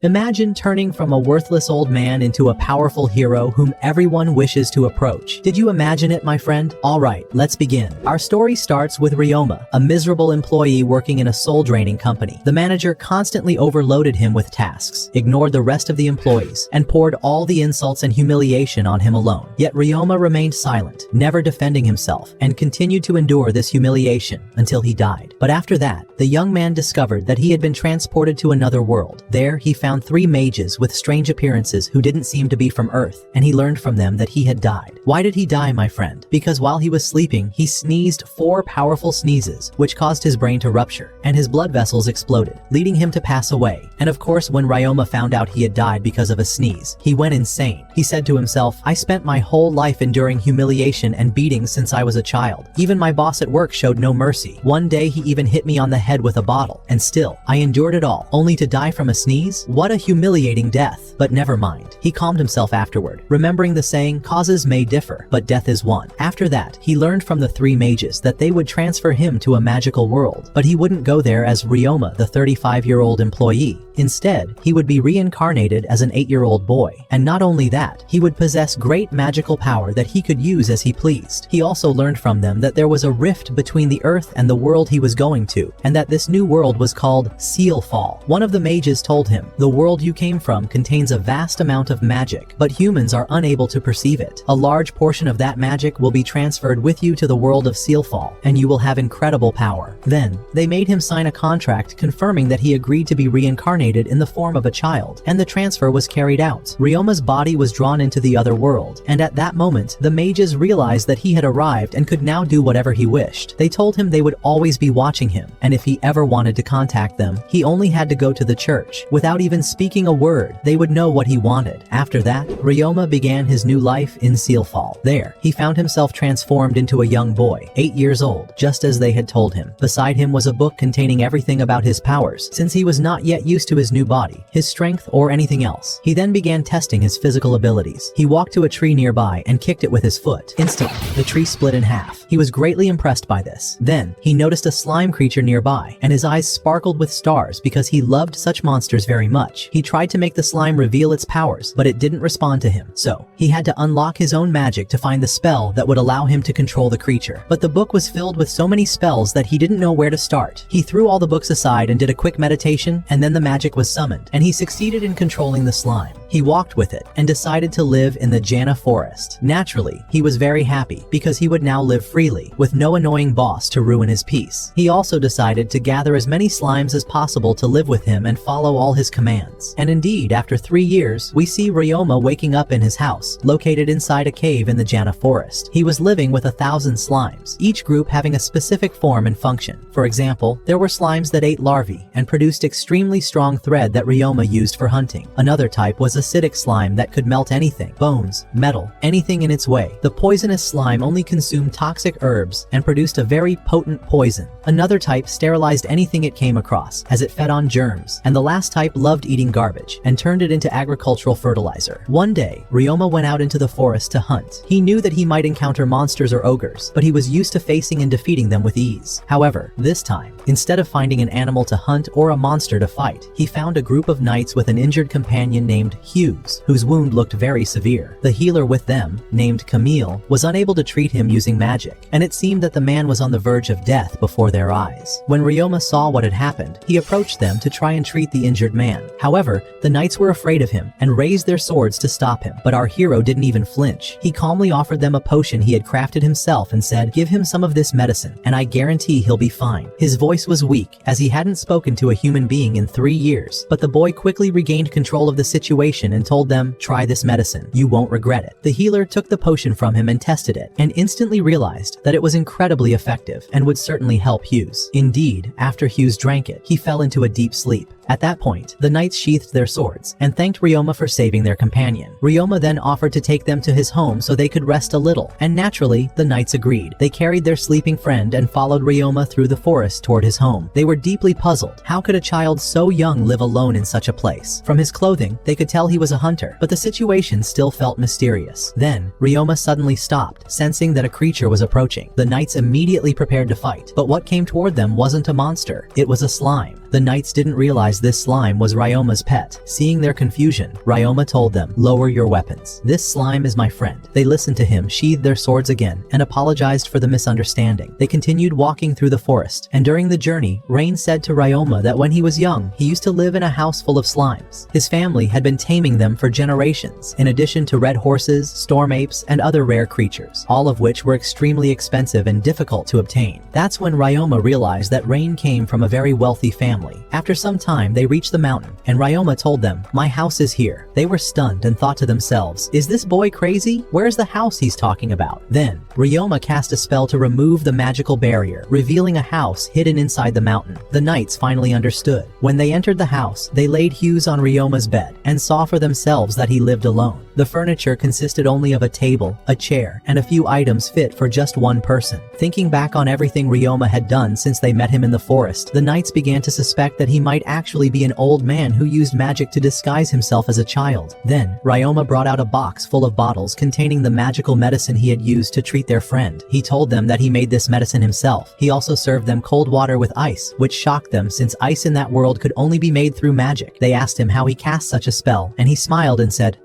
Imagine turning from a worthless old man into a powerful hero whom everyone wishes to approach. Did you imagine it, my friend? Alright, let's begin. Our story starts with Ryoma, a miserable employee working in a soul-draining company. The manager constantly overloaded him with tasks, ignored the rest of the employees, and poured all the insults and humiliation on him alone. Yet Ryoma remained silent, never defending himself, and continued to endure this humiliation until he died. But after that, the young man discovered that he had been transported to another world. There, he found 3 mages with strange appearances who didn't seem to be from Earth, and he learned from them that he had died. Why did he die, my friend? Because while he was sleeping, he sneezed 4 powerful sneezes, which caused his brain to rupture, and his blood vessels exploded, leading him to pass away. And of course, when Ryoma found out he had died because of a sneeze, he went insane. He said to himself, "I spent my whole life enduring humiliation and beatings since I was a child. Even my boss at work showed no mercy. One day he even hit me on the head with a bottle, and still, I endured it all, only to die from a sneeze? What a humiliating death." But never mind. He calmed himself afterward, remembering the saying, "Causes may differ, but death is one." After that, he learned from the 3 mages that they would transfer him to a magical world, but he wouldn't go there as Ryoma, the 35-year-old employee. Instead, he would be reincarnated as an 8-year-old boy. And not only that, he would possess great magical power that he could use as he pleased. He also learned from them that there was a rift between the Earth and the world he was going to, and that this new world was called Sealfall. One of the mages told him, "The world you came from contains a vast amount of magic, but humans are unable to perceive it. A large portion of that magic will be transferred with you to the world of Sealfall, and you will have incredible power." Then, they made him sign a contract confirming that he agreed to be reincarnated in the form of a child, and the transfer was carried out. Ryoma's body was drawn into the other world, and at that moment, the mages realized that he had arrived and could now do whatever he wished. They told him they would always be watching him, and if he ever wanted to contact them, he only had to go to the church. Without even speaking a word, they would know what he wanted. After that, Ryoma began his new life in Sealfall. There, he found himself transformed into a young boy, 8 years old, just as they had told him. Beside him was a book containing everything about his powers, since he was not yet used to his new body, his strength, or anything else. He then began testing his physical abilities. He walked to a tree nearby and kicked it with his foot. Instantly, the tree split in half. He was greatly impressed by this. Then, he noticed a slime creature nearby, and his eyes sparkled with stars because he loved such monsters very much. He tried to make the slime reveal its powers, but it didn't respond to him. So, he had to unlock his own magic to find the spell that would allow him to control the creature. But the book was filled with so many spells that he didn't know where to start. He threw all the books aside and did a quick meditation, and then the magic was summoned, and he succeeded in controlling the slime. He walked with it and decided to live in the Jana forest. Naturally, he was very happy because he would now live freely, with no annoying boss to ruin his peace. He also decided to gather as many slimes as possible to live with him and follow all his commands. And indeed, after 3 years, we see Ryoma waking up in his house, located inside a cave in the Jana forest. He was living with 1,000 slimes, each group having a specific form and function. For example, there were slimes that ate larvae and produced extremely strong thread that Ryoma used for hunting. Another type was acidic slime that could melt anything, bones, metal, anything in its way. The poisonous slime only consumed toxic herbs and produced a very potent poison. Another type sterilized anything it came across, as it fed on germs. And the last type loved eating garbage and turned it into agricultural fertilizer. One day, Ryoma went out into the forest to hunt. He knew that he might encounter monsters or ogres, but he was used to facing and defeating them with ease. However, this time, instead of finding an animal to hunt or a monster to fight, he found a group of knights with an injured companion named Hughes, whose wound looked very severe. The healer with them, named Camille, was unable to treat him using magic, and it seemed that the man was on the verge of death before their eyes. When Ryoma saw what had happened, he approached them to try and treat the injured man. However, the knights were afraid of him and raised their swords to stop him, but our hero didn't even flinch. He calmly offered them a potion he had crafted himself and said, "Give him some of this medicine, and I guarantee he'll be fine." His voice was weak, as he hadn't spoken to a human being in 3 years, but the boy quickly regained control of the situation and told them, "Try this medicine. You won't regret it." The healer took the potion from him and tested it, and instantly realized that it was incredibly effective and would certainly help Hughes. Indeed, after Hughes drank it, he fell into a deep sleep. At that point, the knights sheathed their swords and thanked Ryoma for saving their companion. Ryoma then offered to take them to his home so they could rest a little, and naturally, the knights agreed. They carried their sleeping friend and followed Ryoma through the forest toward his home. They were deeply puzzled. How could a child so young live alone in such a place? From his clothing, they could tell he was a hunter, but the situation still felt mysterious. Then, Ryoma suddenly stopped, sensing that a creature was approaching. The knights immediately prepared to fight, but what came toward them wasn't a monster, it was a slime. The knights didn't realize realized this slime was Ryoma's pet. Seeing their confusion, Ryoma told them, "Lower your weapons. This slime is my friend." They listened to him, sheathed their swords again, and apologized for the misunderstanding. They continued walking through the forest, and during the journey, Rain said to Ryoma that when he was young, he used to live in a house full of slimes. His family had been taming them for generations, in addition to red horses, storm apes, and other rare creatures, all of which were extremely expensive and difficult to obtain. That's when Ryoma realized that Rain came from a very wealthy family. After some time, they reached the mountain, and Ryoma told them, "My house is here." They were stunned and thought to themselves, "Is this boy crazy? Where's the house he's talking about?" Then, Ryoma cast a spell to remove the magical barrier, revealing a house hidden inside the mountain. The knights finally understood. When they entered the house, they laid Hughes on Ryoma's bed, and saw for themselves that he lived alone. The furniture consisted only of a table, a chair, and a few items fit for just one person. Thinking back on everything Ryoma had done since they met him in the forest, the knights began to suspect that he might actually be an old man who used magic to disguise himself as a child. Then, Ryoma brought out a box full of bottles containing the magical medicine he had used to treat their friend. He told them that he made this medicine himself. He also served them cold water with ice, which shocked them since ice in that world could only be made through magic. They asked him how he cast such a spell, and he smiled and said,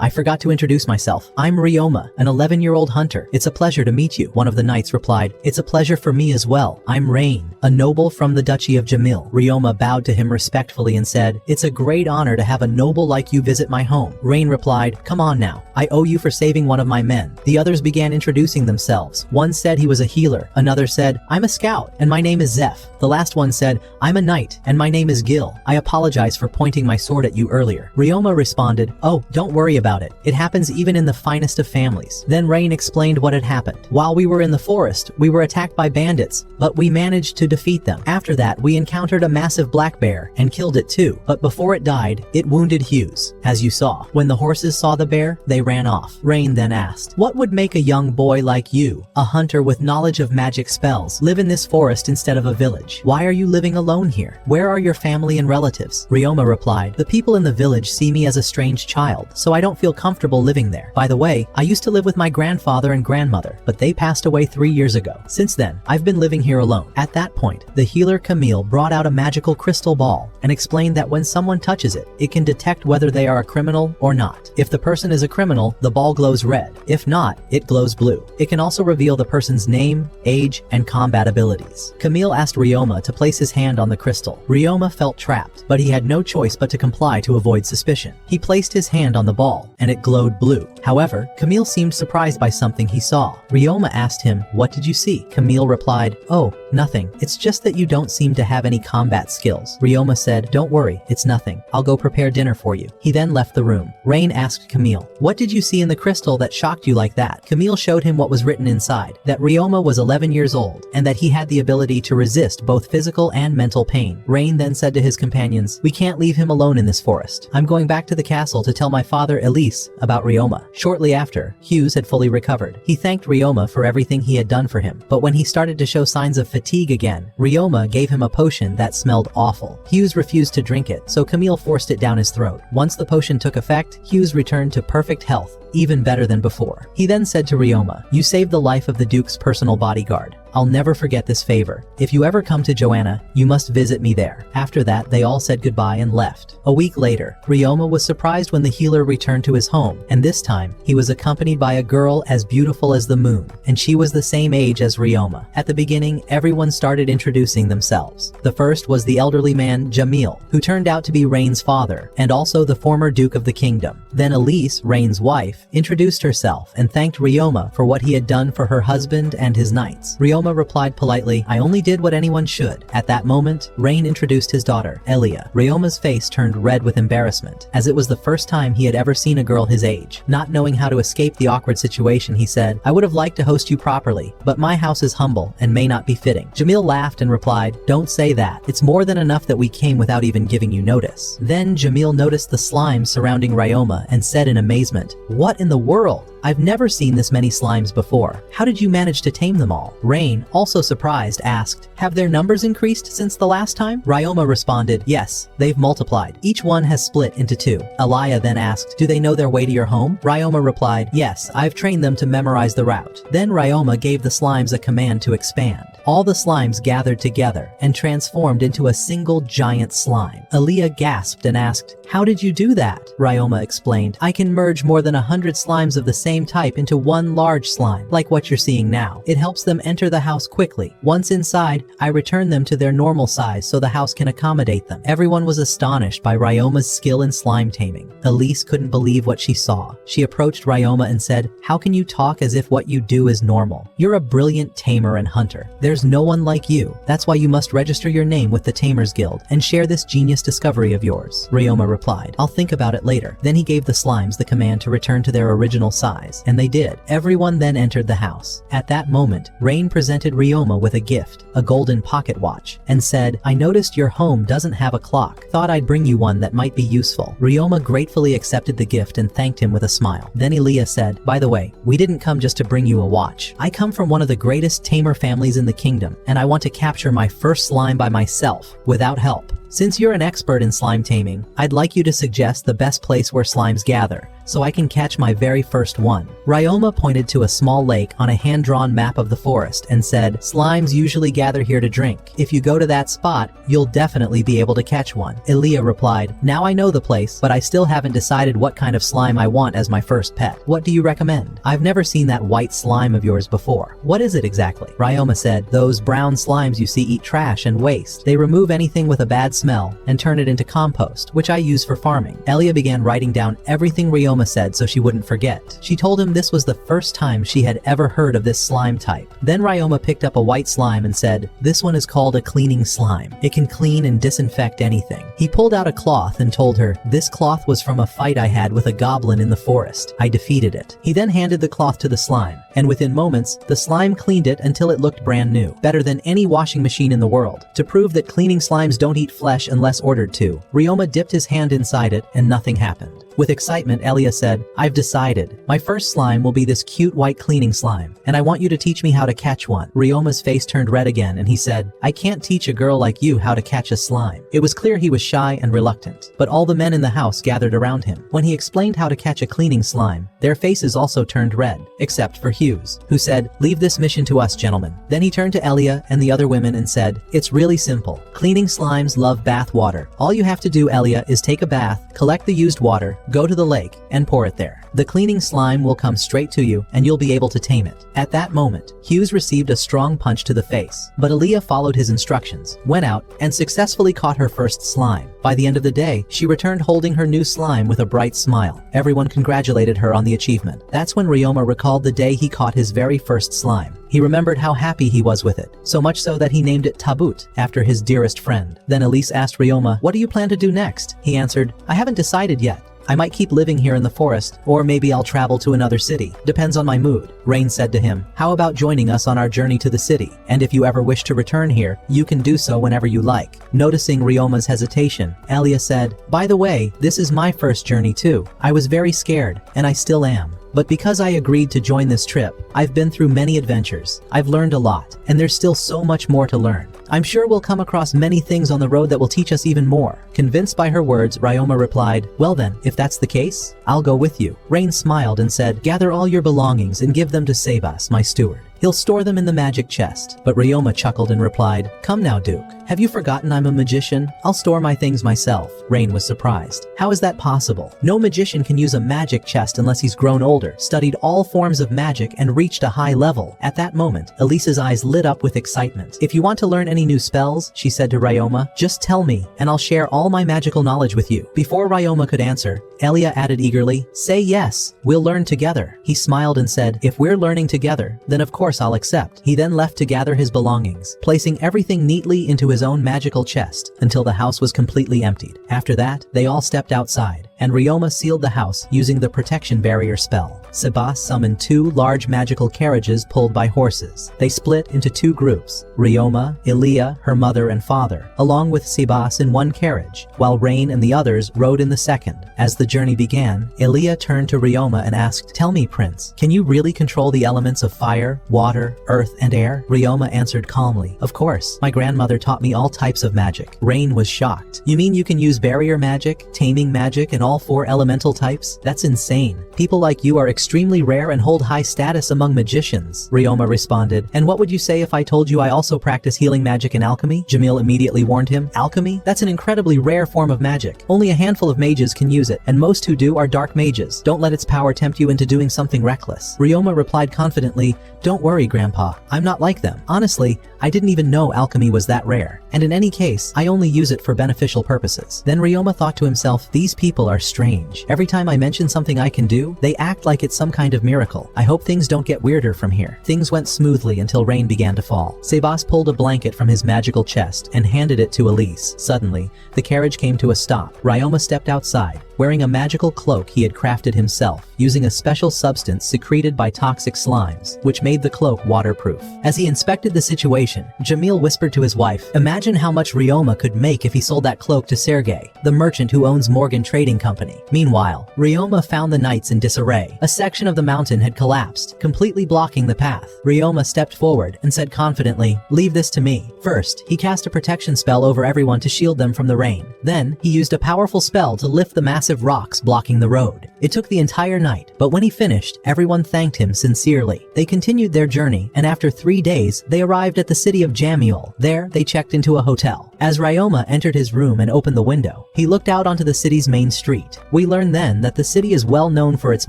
I forgot to introduce myself. I'm Ryoma, an 11-year-old hunter. It's a pleasure to meet you." One of the knights replied, "It's a pleasure for me as well. I'm Rain, a noble from the Duchy of Jamil." Ryoma bowed to him respectfully and said, "It's a great honor to have a noble like you visit my home." Rain replied, "Come on now. I owe you for saving one of my men." The others began introducing themselves. One said he was a healer. Another said, "I'm a scout, and my name is Zeph." The last one said, "I'm a knight, and my name is Gil. I apologize for pointing my sword at you earlier." Ryoma responded, "Oh, don't worry about it. It happens even in the finest of families." Then Rain explained what had happened. "While we were in the forest, we were attacked by bandits, but we managed to defeat them. After that, we encountered a massive black bear and killed it too. But before it died, it wounded Hughes, as you saw. When the horses saw the bear, they ran off." Rain then asked, "What would make a young boy like you, a hunter with knowledge of magic spells, live in this forest instead of a village? Why are you living alone here? Where are your family and relatives?" Ryoma replied, "The people in the village see me as a strange child, so I don't feel comfortable living there. By the way, I used to live with my grandfather and grandmother, but they passed away 3 years ago. Since then, I've been living here alone." At that point, the healer Camille brought out a magical crystal ball and explained that when someone touches it, it can detect whether they are a criminal or not. If the person is a criminal, the ball glows red. If not, it glows blue. It can also reveal the person's name, age, and combat abilities. Camille asked Ryoma to place his hand on the crystal. Ryoma felt trapped, but he had no choice but to comply to avoid suspicion. He placed his hand on the ball, and it glowed blue. However, Camille seemed surprised by something he saw. Ryoma asked him, "What did you see?" Camille replied, "Oh, nothing. It's just that you don't seem to have any combat skills." Ryoma said, "Don't worry, it's nothing. I'll go prepare dinner for you." He then left the room. Rain asked Camille, "What did you see in the crystal that shocked you like that?" Camille showed him what was written inside, that Ryoma was 11 years old, and that he had the ability to resist both physical and mental pain. Rain then said to his companions, "We can't leave him alone in this forest. I'm going back to the castle to tell my father Elise about Ryoma." Shortly after, Hughes had fully recovered. He thanked Ryoma for everything he had done for him, but when he started to show signs of fatigue again, Ryoma gave him a potion that smelled awful. Hughes refused to drink it, so Camille forced it down his throat. Once the potion took effect, Hughes returned to perfect health, even better than before. He then said to Ryoma, "You saved the life of the Duke's personal bodyguard. I'll never forget this favor. If you ever come to Joanna, you must visit me there." After that, they all said goodbye and left. A week later, Ryoma was surprised when the healer returned to his home, and this time, he was accompanied by a girl as beautiful as the moon, and she was the same age as Ryoma. At the beginning, everyone started introducing themselves. The first was the elderly man, Jamil, who turned out to be Rain's father, and also the former Duke of the Kingdom. Then Elise, Rain's wife, introduced herself and thanked Ryoma for what he had done for her husband and his knights. Ryoma replied politely, "I only did what anyone should." At that moment, Rain introduced his daughter, Elia. Ryoma's face turned red with embarrassment, as it was the first time he had ever seen a girl his age. Not knowing how to escape the awkward situation, he said, "I would have liked to host you properly, but my house is humble and may not be fitting." Jamil laughed and replied, "Don't say that. It's more than enough that we came without even giving you notice." Then Jamil noticed the slime surrounding Ryoma and said in amazement, "What in the world? I've never seen this many slimes before. How did you manage to tame them all?" Rain, also surprised, asked, "Have their numbers increased since the last time?" Ryoma responded, "Yes, they've multiplied. Each one has split into 2. Elia then asked, "Do they know their way to your home?" Ryoma replied, "Yes, I've trained them to memorize the route." Then Ryoma gave the slimes a command to expand. All the slimes gathered together and transformed into a single giant slime. Aaliyah gasped and asked, "How did you do that?" Ryoma explained, "I can merge more than 100 slimes of the same type into one large slime, like what you're seeing now. It helps them enter the house quickly. Once inside, I return them to their normal size so the house can accommodate them." Everyone was astonished by Ryoma's skill in slime taming. Elise couldn't believe what she saw. She approached Ryoma and said, "How can you talk as if what you do is normal? You're a brilliant tamer and hunter. There's no one like you. That's why you must register your name with the Tamers Guild and share this genius discovery of yours." Ryoma replied, "I'll think about it later." Then he gave the slimes the command to return to their original size, and they did. Everyone then entered the house. At that moment, Rain presented Ryoma with a gift, a golden pocket watch, and said, "I noticed your home doesn't have a clock. Thought I'd bring you one that might be useful." Ryoma gratefully accepted the gift and thanked him with a smile. Then Aaliyah said, "By the way, we didn't come just to bring you a watch. I come from one of the greatest tamer families in the kingdom, and I want to capture my first slime by myself, without help. Since you're an expert in slime taming, I'd like you to suggest the best place where slimes gather, so I can catch my very first one." Ryoma pointed to a small lake on a hand-drawn map of the forest and said, "Slimes usually gather here to drink. If you go to that spot, you'll definitely be able to catch one." Aaliyah replied, "Now I know the place, but I still haven't decided what kind of slime I want as my first pet. What do you recommend? I've never seen that white slime of yours before. What is it exactly?" Ryoma said, "Those brown slimes you see eat trash and waste. They remove anything with a bad smell and turn it into compost, which I use for farming." Aaliyah began writing down everything Ryoma said so she wouldn't forget. She told him this was the first time she had ever heard of this slime type. Then Ryoma picked up a white slime and said, "This one is called a cleaning slime. It can clean and disinfect anything." He pulled out a cloth and told her, "This cloth was from a fight I had with a goblin in the forest. I defeated it." He then handed the cloth to the slime, and within moments, the slime cleaned it until it looked brand new, better than any washing machine in the world. To prove that cleaning slimes don't eat flesh unless ordered to, Ryoma dipped his hand inside it and nothing happened. With excitement, Aaliyah said, "I've decided. My first slime will be this cute white cleaning slime, and I want you to teach me how to catch one." Ryoma's face turned red again and he said, "I can't teach a girl like you how to catch a slime." It was clear he was shy and reluctant, but all the men in the house gathered around him. When he explained how to catch a cleaning slime, their faces also turned red, except for Hughes, who said, "Leave this mission to us, gentlemen." Then he turned to Aaliyah and the other women and said, "It's really simple. Cleaning slimes love bath water. All you have to do, Aaliyah, is take a bath, collect the used water, go to the lake, and pour it there. The cleaning slime will come straight to you and you'll be able to tame it." At that moment, Hughes received a strong punch to the face, but Aaliyah followed his instructions, went out, and successfully caught her first slime. By the end of the day, she returned holding her new slime with a bright smile. Everyone congratulated her on the achievement. That's when Ryoma recalled the day he caught his very first slime. He remembered how happy he was with it, so much so that he named it Tabut, after his dearest friend. Then Elise asked Ryoma, "What do you plan to do next?" He answered, "I haven't decided yet. I might keep living here in the forest, or maybe I'll travel to another city. Depends on my mood." Rain said to him, "How about joining us on our journey to the city? And if you ever wish to return here, you can do so whenever you like." Noticing Ryoma's hesitation, Aaliyah said, "By the way, this is my first journey too. I was very scared, and I still am. But because I agreed to join this trip, I've been through many adventures. I've learned a lot, and there's still so much more to learn. I'm sure we'll come across many things on the road that will teach us even more." Convinced by her words, Ryoma replied, "Well then, if that's the case, I'll go with you." Rain smiled and said, "Gather all your belongings and give them to Sebas, my steward. He'll store them in the magic chest." But Ryoma chuckled and replied, "Come now, Duke. Have you forgotten I'm a magician? I'll store my things myself." Rain was surprised. "How is that possible? No magician can use a magic chest unless he's grown older, studied all forms of magic, and reached a high level." At that moment, Elise's eyes lit up with excitement. "If you want to learn any new spells," she said to Ryoma, "just tell me, and I'll share all my magical knowledge with you." Before Ryoma could answer, Aaliyah added eagerly, "Say yes, we'll learn together." He smiled and said, "If we're learning together, then of course I'll accept." He then left to gather his belongings, placing everything neatly into his own magical chest until the house was completely emptied. After that, they all stepped outside, and Ryoma sealed the house using the protection barrier spell. Sebas summoned 2 large magical carriages pulled by horses. They split into 2 groups, Ryoma, Aaliyah, her mother and father, along with Sebas in one carriage, while Rain and the others rode in the second. As the journey began, Aaliyah turned to Ryoma and asked, "Tell me, Prince, can you really control the elements of fire, water, earth, and air?" Ryoma answered calmly, "Of course, my grandmother taught me all types of magic." Rain was shocked. "You mean you can use barrier magic, taming magic, and all 4 elemental types? That's insane. People like you are extremely rare and hold high status among magicians. Ryoma responded, and what would you say if I told you I also practice healing magic and alchemy? Jamil immediately warned him, alchemy? That's an incredibly rare form of magic. Only a handful of mages can use it, and most who do are dark mages. Don't let its power tempt you into doing something reckless. Ryoma replied confidently, don't worry, Grandpa. I'm not like them. Honestly, I didn't even know alchemy was that rare. And in any case, I only use it for beneficial purposes. Then Ryoma thought to himself, these people are strange. Every time I mention something I can do, they act like it's some kind of miracle. I hope things don't get weirder from here. Things went smoothly until rain began to fall. Sebas pulled a blanket from his magical chest and handed it to Elise. Suddenly, the carriage came to a stop. Ryoma stepped outside, wearing a magical cloak he had crafted himself, using a special substance secreted by toxic slimes, which made the cloak waterproof. As he inspected the situation, Jamil whispered to his wife, imagine how much Ryoma could make if he sold that cloak to Sergei, the merchant who owns Morgan Trading Company. Meanwhile, Ryoma found the knights in disarray. A section of the mountain had collapsed, completely blocking the path. Ryoma stepped forward and said confidently, leave this to me. First, he cast a protection spell over everyone to shield them from the rain. Then, he used a powerful spell to lift the massive rocks blocking the road. It took the entire night, but when he finished, everyone thanked him sincerely. They continued their journey, and after 3 days, they arrived at the city of Jamiel. There, they checked into a hotel. As Ryoma entered his room and opened the window, he looked out onto the city's main street. We learned then that the city is well known for its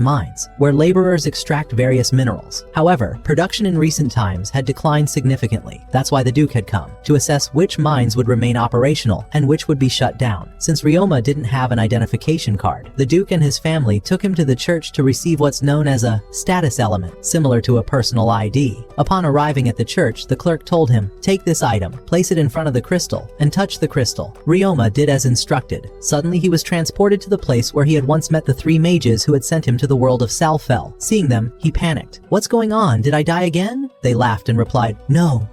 mines, where laborers extract various minerals. However, production in recent times had declined significantly. That's why the Duke had come, to assess which mines would remain operational and which would be shut down. Since Ryoma didn't have an identification card, the Duke and his family took him to the church to receive what's known as a status element, similar to a personal ID. Upon arriving at the church, the clerk told him, take this item, place it in front of the crystal, and touch the crystal. Ryoma did as instructed. Suddenly he was transported to the place where he had once met the 3 mages who had sent him to the world of Salfel. Seeing them, he panicked. What's going on? Did I die again? They laughed and replied, no,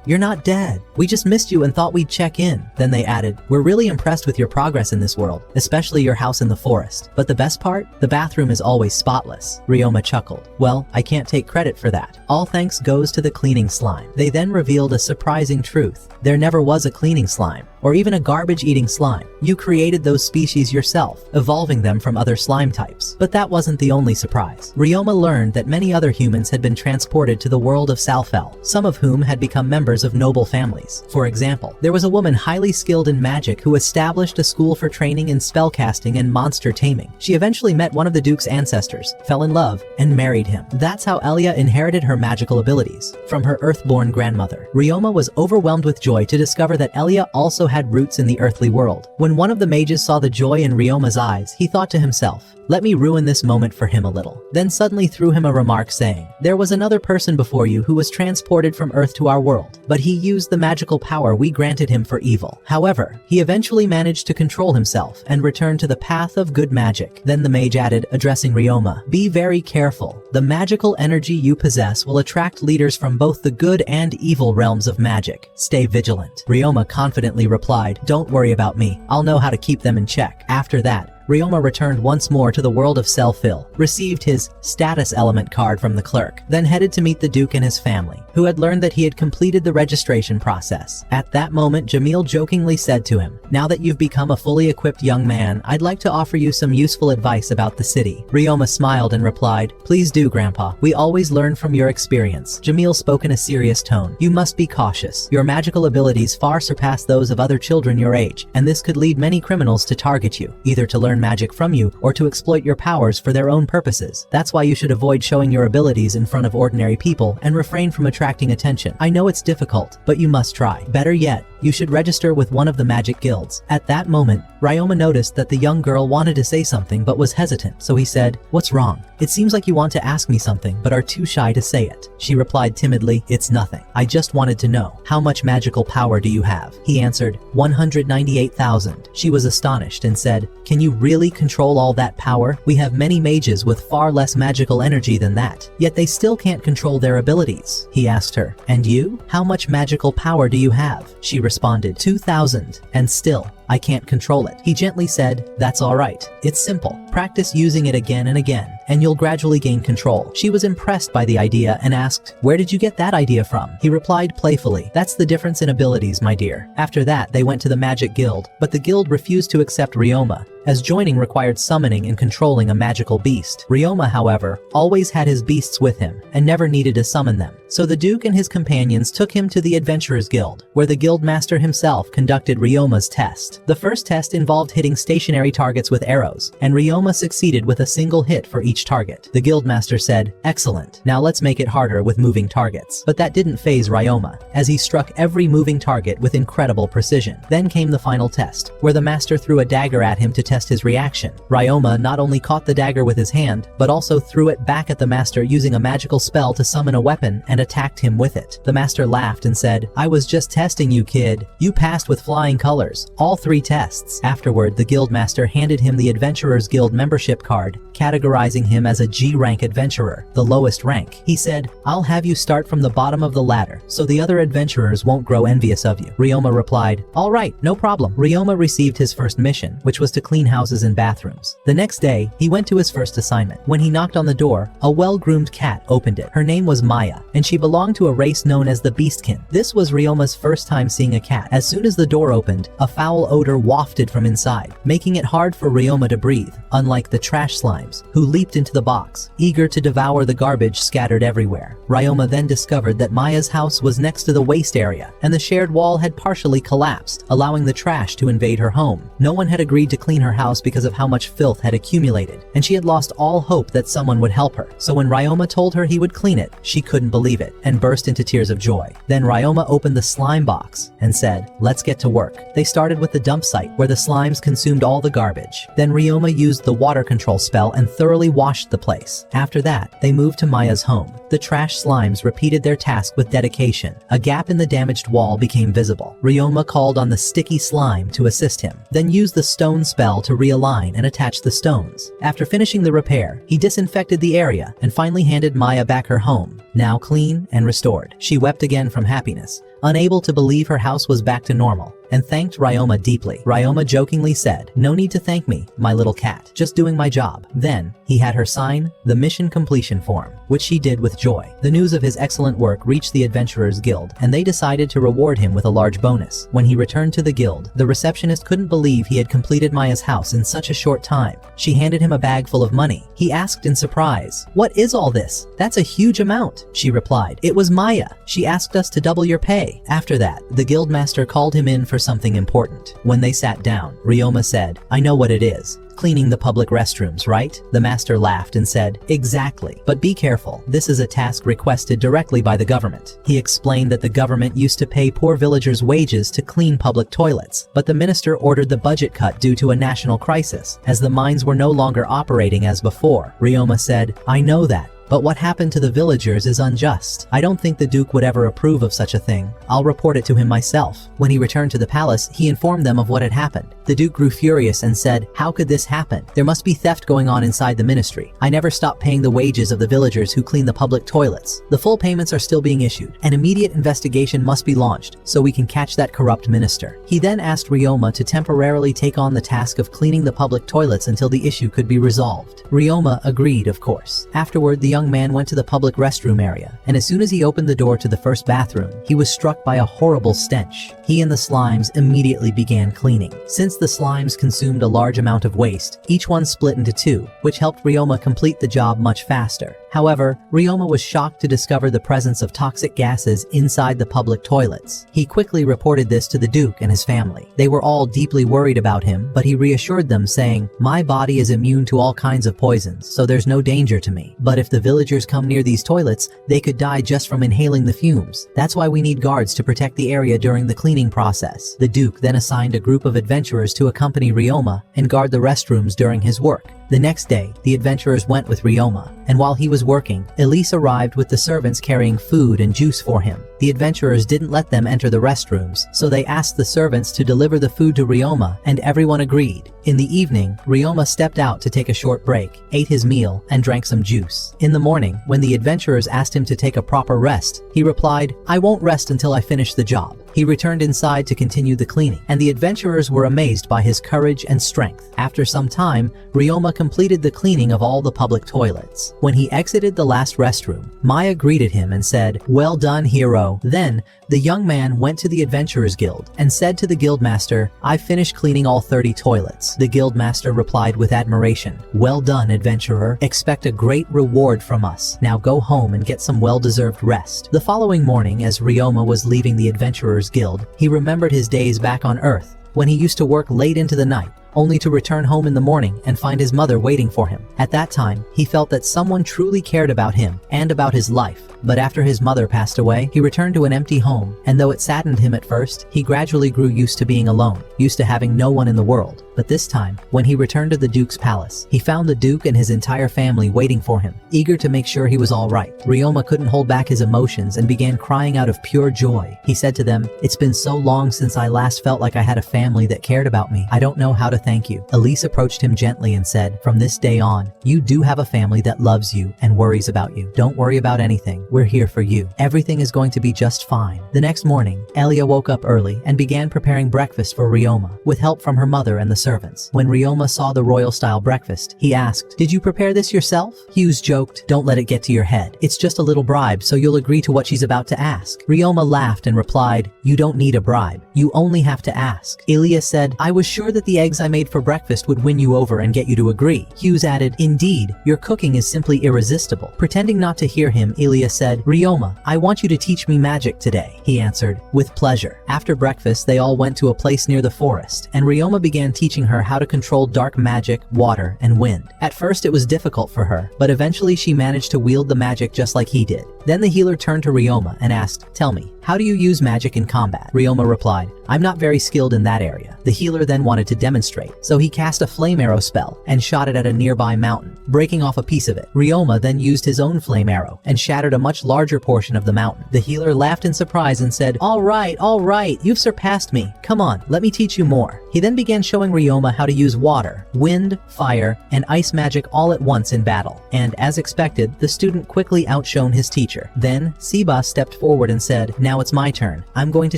you're not dead. We just missed you and thought we'd check in. Then they added, we're really impressed with your progress in this world, especially your house in the forest. But the best part? The bathroom is always spotless. Ryoma chuckled. Well, I can't take credit for that. All thanks goes to the cleaning slime. They then revealed a surprising truth. There never was a cleaning slime, or even a garbage-eating slime. You created those species yourself, evolving them from other slime types. But that wasn't the only surprise. Ryoma learned that many other humans had been transported to the world of Salfel, some of whom had become members of noble families. For example, there was a woman highly skilled in magic who established a school for training in spellcasting and monster taming. She eventually met one of the Duke's ancestors, fell in love, and married him. That's how Elia inherited her magical abilities from her earthborn grandmother. Ryoma was overwhelmed with joy to discover that Elia also had roots in the earthly world. When one of the mages saw the joy in Ryoma's eyes, he thought to himself, let me ruin this moment for him a little. Then suddenly threw him a remark saying, there was another person before you who was transported from Earth to our world, but he used the magical power we granted him for evil. However, he eventually managed to control himself and return to the path of good magic. Then the mage added, addressing Ryoma, be very careful. The magical energy you possess will attract leaders from both the good and evil realms of magic. Stay vigilant. Ryoma confidently replied, don't worry about me. I'll know how to keep them in check. After that, Ryoma returned once more to the world of Selfil, received his status element card from the clerk, then headed to meet the Duke and his family, who had learned that he had completed the registration process. At that moment, Jamil jokingly said to him, now that you've become a fully equipped young man, I'd like to offer you some useful advice about the city. Ryoma smiled and replied, please do, Grandpa. We always learn from your experience. Jamil spoke in a serious tone. You must be cautious. Your magical abilities far surpass those of other children your age, and this could lead many criminals to target you, either to learn magic from you or to exploit your powers for their own purposes. That's why you should avoid showing your abilities in front of ordinary people and refrain from attracting attention. I know it's difficult, but you must try. Better yet, you should register with one of the magic guilds. At that moment, Ryoma noticed that the young girl wanted to say something but was hesitant, so he said, what's wrong? It seems like you want to ask me something but are too shy to say it. She replied timidly, it's nothing. I just wanted to know, how much magical power do you have? He answered, 198,000. She was astonished and said, can you really control all that power? We have many mages with far less magical energy than that, yet they still can't control their abilities. He asked her, and you? How much magical power do you have? She responded, 2,000. And still, I can't control it. He gently said, that's alright. It's simple. Practice using it again and again, and you'll gradually gain control. She was impressed by the idea and asked, where did you get that idea from? He replied playfully, that's the difference in abilities, my dear. After that, they went to the Magic Guild, but the guild refused to accept Ryoma, as joining required summoning and controlling a magical beast. Ryoma, however, always had his beasts with him and never needed to summon them. So the Duke and his companions took him to the Adventurers Guild, where the guildmaster himself conducted Ryoma's test. The first test involved hitting stationary targets with arrows, and Ryoma succeeded with a single hit for each target. The guildmaster said, excellent, now let's make it harder with moving targets. But that didn't faze Ryoma, as he struck every moving target with incredible precision. Then came the final test, where the master threw a dagger at him to test his reaction. Ryoma not only caught the dagger with his hand, but also threw it back at the master using a magical spell to summon a weapon and attacked him with it. The master laughed and said, I was just testing you, kid. You passed with flying colors, all 3 tests. Afterward, the guildmaster handed him the Adventurers Guild membership card, categorizing him as a G-rank adventurer, the lowest rank. He said, I'll have you start from the bottom of the ladder, so the other adventurers won't grow envious of you. Ryoma replied, all right, no problem. Ryoma received his first mission, which was to clean houses and bathrooms. The next day, he went to his first assignment. When he knocked on the door, a well-groomed cat opened it. Her name was Maya, and she belonged to a race known as the Beastkin. This was Ryoma's first time seeing a cat. As soon as the door opened, a foul odor wafted from inside, making it hard for Ryoma to breathe, unlike the trash slimes, who leaped into the box, eager to devour the garbage scattered everywhere. Ryoma then discovered that Maya's house was next to the waste area, and the shared wall had partially collapsed, allowing the trash to invade her home. No one had agreed to clean her house because of how much filth had accumulated, and she had lost all hope that someone would help her. So when Ryoma told her he would clean it, she couldn't believe it, and burst into tears of joy. Then Ryoma opened the slime box and said, let's get to work. They started with the dump site, where the slimes consumed all the garbage. Then Ryoma used the water control spell and thoroughly washed the place. After that, they moved to Maya's home. The trash slimes repeated their task with dedication. A gap in the damaged wall became visible. Ryoma called on the sticky slime to assist him, then used the stone spell to realign and attach the stones. After finishing the repair, he disinfected the area and finally handed Maya back her home, now clean and restored. She wept again from happiness, unable to believe her house was back to normal, and thanked Ryoma deeply. Ryoma jokingly said, no need to thank me, my little cat, just doing my job. Then, he had her sign the mission completion form, which she did with joy. The news of his excellent work reached the Adventurers Guild, and they decided to reward him with a large bonus. When he returned to the guild, the receptionist couldn't believe he had completed Maya's house in such a short time. She handed him a bag full of money. He asked in surprise, what is all this? That's a huge amount. She replied, it was Maya. She asked us to double your pay. After that, the guildmaster called him in for something important. When they sat down, Ryoma said, I know what it is. Cleaning the public restrooms, right? The master laughed and said, exactly. But be careful, this is a task requested directly by the government. He explained that the government used to pay poor villagers wages to clean public toilets, but the minister ordered the budget cut due to a national crisis, as the mines were no longer operating as before. Ryoma said, I know that. But what happened to the villagers is unjust. I don't think the Duke would ever approve of such a thing. I'll report it to him myself. When he returned to the palace, he informed them of what had happened. The Duke grew furious and said, how could this happen? There must be theft going on inside the ministry. I never stopped paying the wages of the villagers who clean the public toilets. The full payments are still being issued. An immediate investigation must be launched so we can catch that corrupt minister. He then asked Ryoma to temporarily take on the task of cleaning the public toilets until the issue could be resolved. Ryoma agreed, of course. Afterward, the young man went to the public restroom area, and as soon as he opened the door to the first bathroom, he was struck by a horrible stench. He and the slimes immediately began cleaning. Since the slimes consumed a large amount of waste, each one split into 2, which helped Ryoma complete the job much faster. However, Ryoma was shocked to discover the presence of toxic gases inside the public toilets. He quickly reported this to the Duke and his family. They were all deeply worried about him, but he reassured them, saying, my body is immune to all kinds of poisons, so there's no danger to me. But if the villagers come near these toilets, they could die just from inhaling the fumes. That's why we need guards to protect the area during the cleaning process. The Duke then assigned a group of adventurers to accompany Ryoma and guard the restrooms during his work. The next day, the adventurers went with Ryoma, and while he was working, Elise arrived with the servants carrying food and juice for him. The adventurers didn't let them enter the restrooms, so they asked the servants to deliver the food to Ryoma, and everyone agreed. In the evening, Ryoma stepped out to take a short break, ate his meal, and drank some juice. In the morning, when the adventurers asked him to take a proper rest, he replied, "I won't rest until I finish the job." He returned inside to continue the cleaning, and the adventurers were amazed by his courage and strength. After some time, Ryoma completed the cleaning of all the public toilets. When he exited the last restroom, Maya greeted him and said, "Well done, hero." Then, the young man went to the Adventurers Guild and said to the guildmaster, "I've finished cleaning all 30 toilets." The guildmaster replied with admiration, "Well done, adventurer. Expect a great reward from us. Now go home and get some well-deserved rest." The following morning, as Ryoma was leaving the Adventurers Guild, he remembered his days back on Earth, when he used to work late into the night, only to return home in the morning and find his mother waiting for him. At that time, he felt that someone truly cared about him and about his life. But after his mother passed away, he returned to an empty home, and though it saddened him at first, he gradually grew used to being alone, used to having no one in the world. But this time, when he returned to the Duke's palace, he found the Duke and his entire family waiting for him, eager to make sure he was all right. Ryoma couldn't hold back his emotions and began crying out of pure joy. He said to them, "It's been so long since I last felt like I had a family that cared about me. I don't know how to thank you." Elise approached him gently and said, "From this day on, you do have a family that loves you and worries about you. Don't worry about anything. We're here for you. Everything is going to be just fine." The next morning, Elia woke up early and began preparing breakfast for Ryoma, with help from her mother and the servants. When Ryoma saw the royal-style breakfast, he asked, "Did you prepare this yourself?" Hughes joked, "Don't let it get to your head. It's just a little bribe, so you'll agree to what she's about to ask." Ryoma laughed and replied, "You don't need a bribe. You only have to ask." Elia said, "I was sure that the eggs I made for breakfast would win you over and get you to agree." Hughes added, "Indeed, your cooking is simply irresistible." Pretending not to hear him, Elia said, "Ryoma, I want you to teach me magic today." He answered, "With pleasure." After breakfast, they all went to a place near the forest, and Ryoma began teaching her how to control dark magic, water, and wind. At first it was difficult for her, but eventually she managed to wield the magic just like he did. Then the healer turned to Ryoma and asked, "Tell me, how do you use magic in combat?" Ryoma replied, "I'm not very skilled in that area." The healer then wanted to demonstrate, so he cast a flame arrow spell and shot it at a nearby mountain, breaking off a piece of it. Ryoma then used his own flame arrow and shattered a much larger portion of the mountain. The healer laughed in surprise and said, all right, you've surpassed me. Come on, let me teach you more." He then began showing Ryoma how to use water, wind, fire, and ice magic all at once in battle. And as expected, the student quickly outshone his teacher. Then, Siba stepped forward and said, "Now it's my turn. I'm going to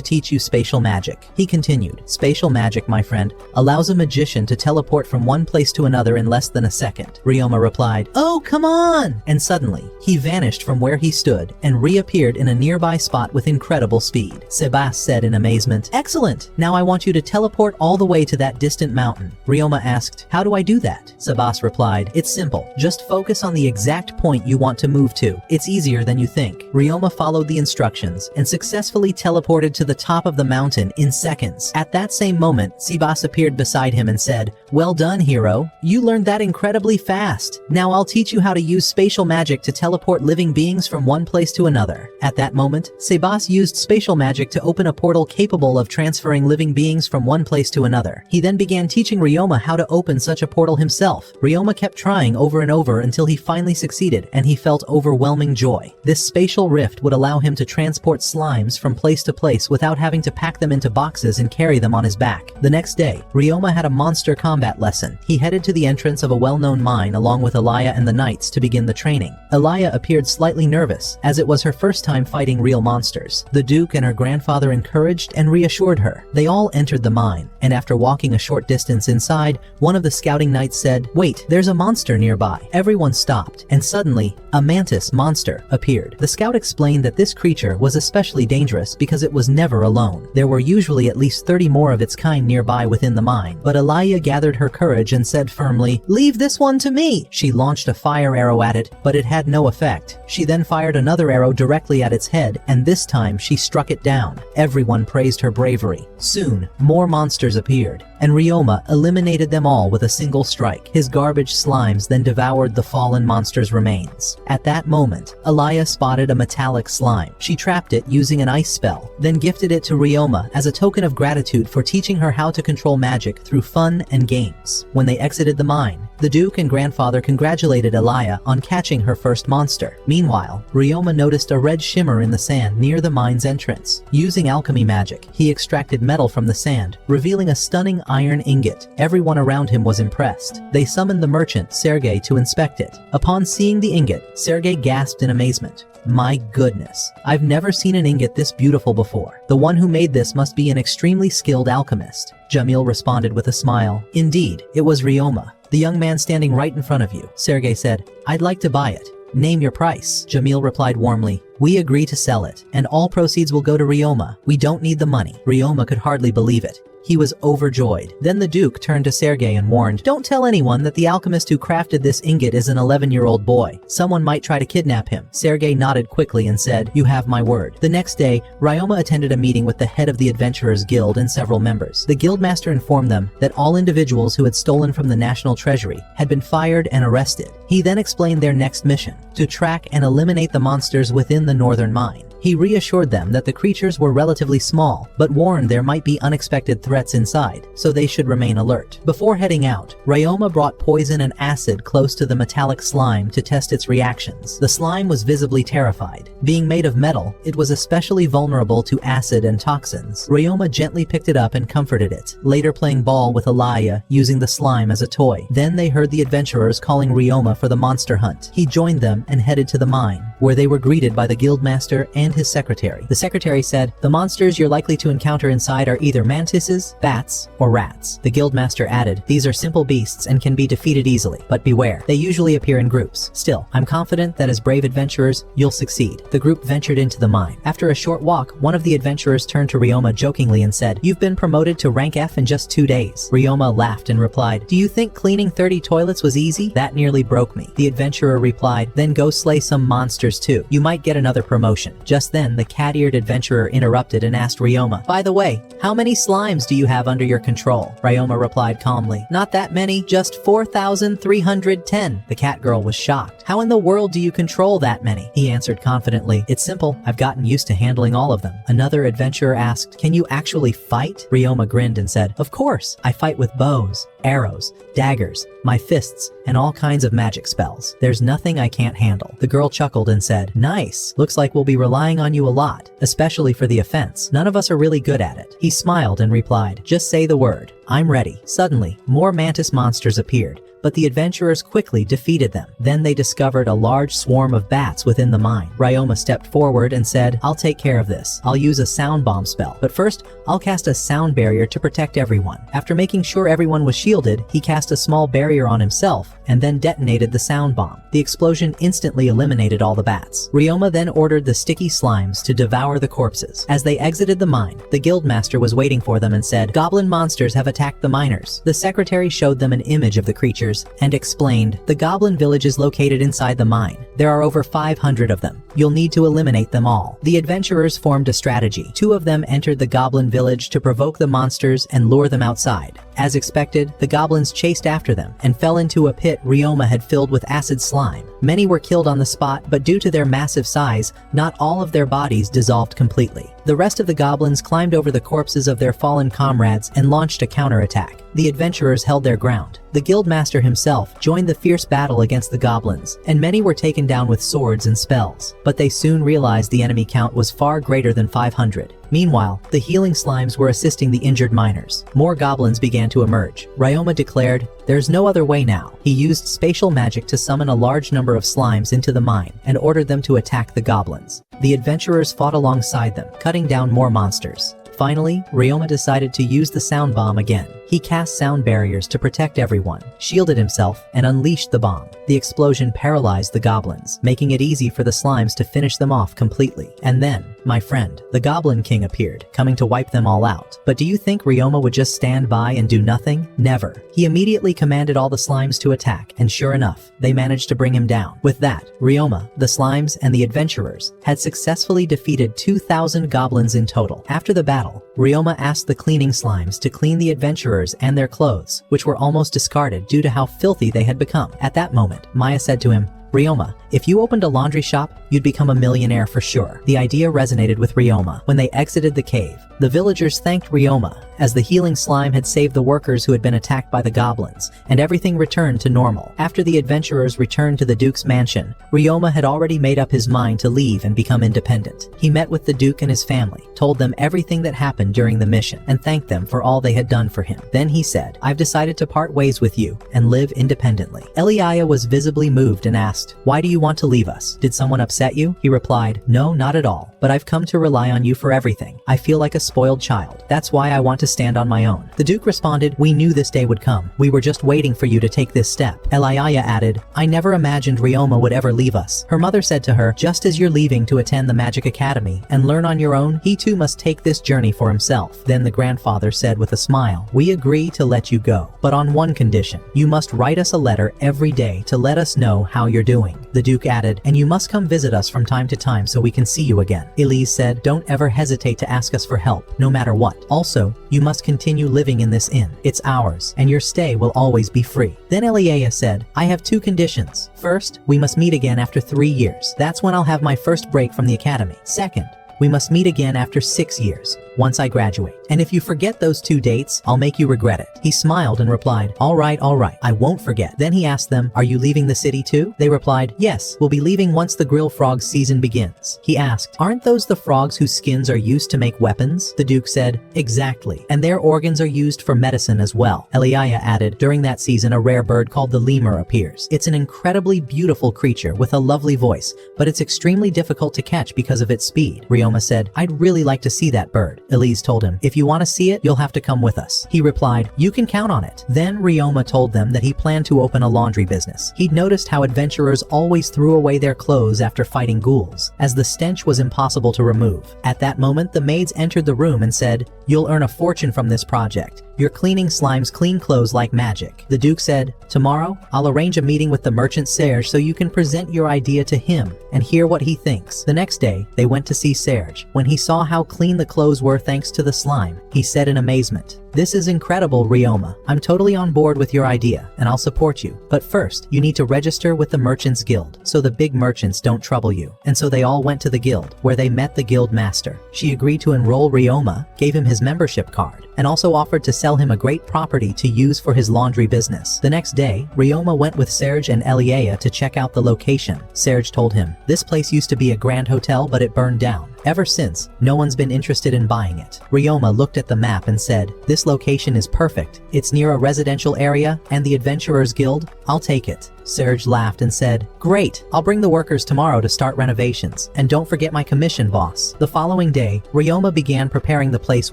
teach you spatial magic." He continued, "Spatial magic, my friend, allows a magician to teleport from one place to another in less than a second." Ryoma replied, "Oh, come on!" And suddenly, he vanished from where he stood and reappeared in a nearby spot with incredible speed. Sebas said in amazement, "Excellent! Now I want you to teleport all the way to that distant mountain." Ryoma asked, "How do I do that?" Sebas replied, "It's simple. Just focus on the exact point you want to move to. It's easier than you think." Ryoma followed the instructions and successfully teleported to the top of the mountain in seconds. At that same moment, Sebas appeared beside him and said, "Well done, hero. You learned that incredibly fast. Now I'll teach you how to use spatial magic to teleport living beings from one place to another." At that moment, Sebas used spatial magic to open a portal capable of transferring living beings from one place to another. He then began teaching Ryoma how to open such a portal himself. Ryoma kept trying over and over until he finally succeeded, and he felt overwhelming joy. This spatial rift would allow him to transport slimes from place to place without having to pack them into boxes and carry them on his back. The next day, Ryoma had a monster combat lesson. He headed to the entrance of a well-known mine along with Elia and the knights to begin the training. Elia appeared slightly nervous, as it was her first time fighting real monsters. The Duke and her grandfather encouraged and reassured her. They all entered the mine, and after walking a short distance inside, one of the scouting knights said, "Wait, there's a monster nearby." Everyone stopped, and suddenly, a mantis monster appeared. The scout explained that this creature was especially dangerous because it was never alone. There were usually at least 30 more of its kind nearby within the mine, but Elia gathered her courage and said firmly, "Leave this one to me." She launched a fire arrow at it, but it had no effect. She then fired another arrow directly at its head, and this time she struck it down. Everyone praised her bravery. Soon, more monsters appeared, and Ryoma eliminated them all with a single strike. His garbage slimes then devoured the fallen monster's remains. At that moment, Elia spotted a metallic slime. She trapped it using an ice spell, then gifted it to Ryoma as a token of gratitude for teaching her how to control magic through fun and games. When they exited the mine, The Duke and grandfather congratulated Elia on catching her first monster. Meanwhile, Ryoma noticed a red shimmer in the sand near the mine's entrance. Using alchemy magic, he extracted metal from the sand, revealing a stunning iron ingot. Everyone around him was impressed. They summoned the merchant, Sergei, to inspect it. Upon seeing the ingot, Sergei gasped in amazement. My goodness, I've never seen an ingot this beautiful before. The one who made this must be an extremely skilled alchemist. Jamil responded with a smile. Indeed, it was Ryoma, the young man standing right in front of you. Sergei said, I'd like to buy it. Name your price. Jamil replied warmly. We agree to sell it, and all proceeds will go to Ryoma. We don't need the money. Ryoma could hardly believe it. He was overjoyed. Then the Duke turned to Sergei and warned, don't tell anyone that the alchemist who crafted this ingot is an 11-year-old boy. Someone might try to kidnap him. Sergei nodded quickly and said, you have my word. The next day, Ryoma attended a meeting with the head of the Adventurers Guild and several members. The guildmaster informed them that all individuals who had stolen from the national treasury had been fired and arrested. He then explained their next mission, to track and eliminate the monsters within the northern mine. He reassured them that the creatures were relatively small, but warned there might be unexpected threats inside, so they should remain alert. Before heading out, Ryoma brought poison and acid close to the metallic slime to test its reactions. The slime was visibly terrified. Being made of metal, it was especially vulnerable to acid and toxins. Ryoma gently picked it up and comforted it, later playing ball with Elia, using the slime as a toy. Then they heard the adventurers calling Ryoma for the monster hunt. He joined them and headed to the mine, where they were greeted by the guildmaster and his secretary. The secretary said, the monsters you're likely to encounter inside are either mantises, bats, or rats. The guildmaster added, these are simple beasts and can be defeated easily, but beware, they usually appear in groups. Still, I'm confident that as brave adventurers, you'll succeed. The group ventured into the mine. After a short walk, one of the adventurers turned to Ryoma jokingly and said, you've been promoted to rank F in just 2 days. Ryoma laughed and replied, do you think cleaning 30 toilets was easy? That nearly broke me. The adventurer replied, then go slay some monsters too. You might get another promotion. Just then, the cat-eared adventurer interrupted and asked Ryoma, by the way, how many slimes do you have under your control? Ryoma replied calmly, not that many, just 4,310. The cat girl was shocked. How in the world do you control that many? He answered confidently, it's simple, I've gotten used to handling all of them. Another adventurer asked, can you actually fight? Ryoma grinned and said, of course, I fight with bows, arrows, daggers, my fists, and all kinds of magic spells. There's nothing I can't handle. The girl chuckled and said, nice, looks like we'll be relying on you a lot, especially for the offense. None of us are really good at it. He smiled and replied, just say the word. I'm ready. Suddenly, more mantis monsters appeared, but the adventurers quickly defeated them. Then they discovered a large swarm of bats within the mine. Ryoma stepped forward and said, I'll take care of this. I'll use a sound bomb spell, but first, I'll cast a sound barrier to protect everyone. After making sure everyone was shielded, he cast a small barrier on himself and then detonated the sound bomb. The explosion instantly eliminated all the bats. Ryoma then ordered the sticky slimes to devour the corpses. As they exited the mine, the guildmaster was waiting for them and said, goblin monsters have attacked the miners. The secretary showed them an image of the creatures and explained, the goblin village is located inside the mine. There are over 500 of them. You'll need to eliminate them all. The adventurers formed a strategy. 2 of them entered the goblin village to provoke the monsters and lure them outside. As expected, the goblins chased after them and fell into a pit Ryoma had filled with acid slime. Many were killed on the spot, but due to their massive size, not all of their bodies dissolved completely. The rest of the goblins climbed over the corpses of their fallen comrades and launched a counterattack. The adventurers held their ground. The guildmaster himself joined the fierce battle against the goblins, and many were taken down with swords and spells. But they soon realized the enemy count was far greater than 500. Meanwhile, the healing slimes were assisting the injured miners. More goblins began to emerge. Ryoma declared, there's no other way now. He used spatial magic to summon a large number of slimes into the mine and ordered them to attack the goblins. The adventurers fought alongside them, cutting down more monsters. Finally, Ryoma decided to use the sound bomb again. He cast sound barriers to protect everyone, shielded himself, and unleashed the bomb. The explosion paralyzed the goblins, making it easy for the slimes to finish them off completely. And then, my friend, the Goblin King appeared, coming to wipe them all out. But do you think Ryoma would just stand by and do nothing? Never. He immediately commanded all the slimes to attack, and sure enough, they managed to bring him down. With that, Ryoma, the slimes, and the adventurers had successfully defeated 2,000 goblins in total. After the battle, Ryoma asked the cleaning slimes to clean the adventurers and their clothes, which were almost discarded due to how filthy they had become. At that moment, Maya said to him, Ryoma, if you opened a laundry shop, you'd become a millionaire for sure. The idea resonated with Ryoma. When they exited the cave, the villagers thanked Ryoma, as the healing slime had saved the workers who had been attacked by the goblins, and everything returned to normal. After the adventurers returned to the Duke's mansion, Ryoma had already made up his mind to leave and become independent. He met with the Duke and his family, told them everything that happened during the mission, and thanked them for all they had done for him. Then he said, "I've decided to part ways with you and live independently." Eliaya was visibly moved and asked, "Why do you want to leave us? Did someone upset you?" He replied, "No, not at all, but I've come to rely on you for everything. I feel like a spoiled child. That's why I want to stand on my own." The Duke responded, "We knew this day would come. We were just waiting for you to take this step." Eliaya added, "I never imagined Ryoma would ever leave us." Her mother said to her, "Just as you're leaving to attend the Magic Academy and learn on your own, he too must take this journey for himself." Then the grandfather said with a smile, "We agree to let you go, but on one condition. You must write us a letter every day to let us know how you're doing." The Duke added, "And you must come visit us from time to time so we can see you again." Elise said, "Don't ever hesitate to ask us for help, no matter what. Also, you must continue living in this inn. It's ours, and your stay will always be free." Then Eliaya said, "I have two conditions. First, we must meet again after 3 years. That's when I'll have my first break from the academy. Second, we must meet again after 6 years, once I graduate. And if you forget those 2 dates, I'll make you regret it." He smiled and replied, all right, I won't forget." Then he asked them, "Are you leaving the city too?" They replied, "Yes, we'll be leaving once the grill frog season begins." He asked, "Aren't those the frogs whose skins are used to make weapons?" The Duke said, "Exactly, and their organs are used for medicine as well." Eliaya added, "During that season, a rare bird called the lemur appears. It's an incredibly beautiful creature with a lovely voice, but it's extremely difficult to catch because of its speed." Ryoma said, "I'd really like to see that bird." Elise told him, "If you want to see it, you'll have to come with us." He replied, "You can count on it." Then Ryoma told them that he planned to open a laundry business. He'd noticed how adventurers always threw away their clothes after fighting ghouls, as the stench was impossible to remove. At that moment, the maids entered the room and said, "You'll earn a fortune from this project. You're cleaning slime's clean clothes like magic." The Duke said, "Tomorrow, I'll arrange a meeting with the merchant Serge so you can present your idea to him and hear what he thinks." The next day, they went to see Serge. When he saw how clean the clothes were thanks to the slime, he said in amazement, "This is incredible, Ryoma. I'm totally on board with your idea, and I'll support you. But first, you need to register with the Merchants Guild, so the big merchants don't trouble you." And so they all went to the guild, where they met the guild master. She agreed to enroll Ryoma, gave him his membership card, and also offered to sell him a great property to use for his laundry business. The next day, Ryoma went with Serge and Eliaya to check out the location. Serge told him, "This place used to be a grand hotel, but it burned down. Ever since, no one's been interested in buying it." Ryoma looked at the map and said, "This location is perfect. It's near a residential area and the Adventurers Guild. I'll take it." Serge laughed and said, "Great, I'll bring the workers tomorrow to start renovations. And don't forget my commission, boss." The following day, Ryoma began preparing the place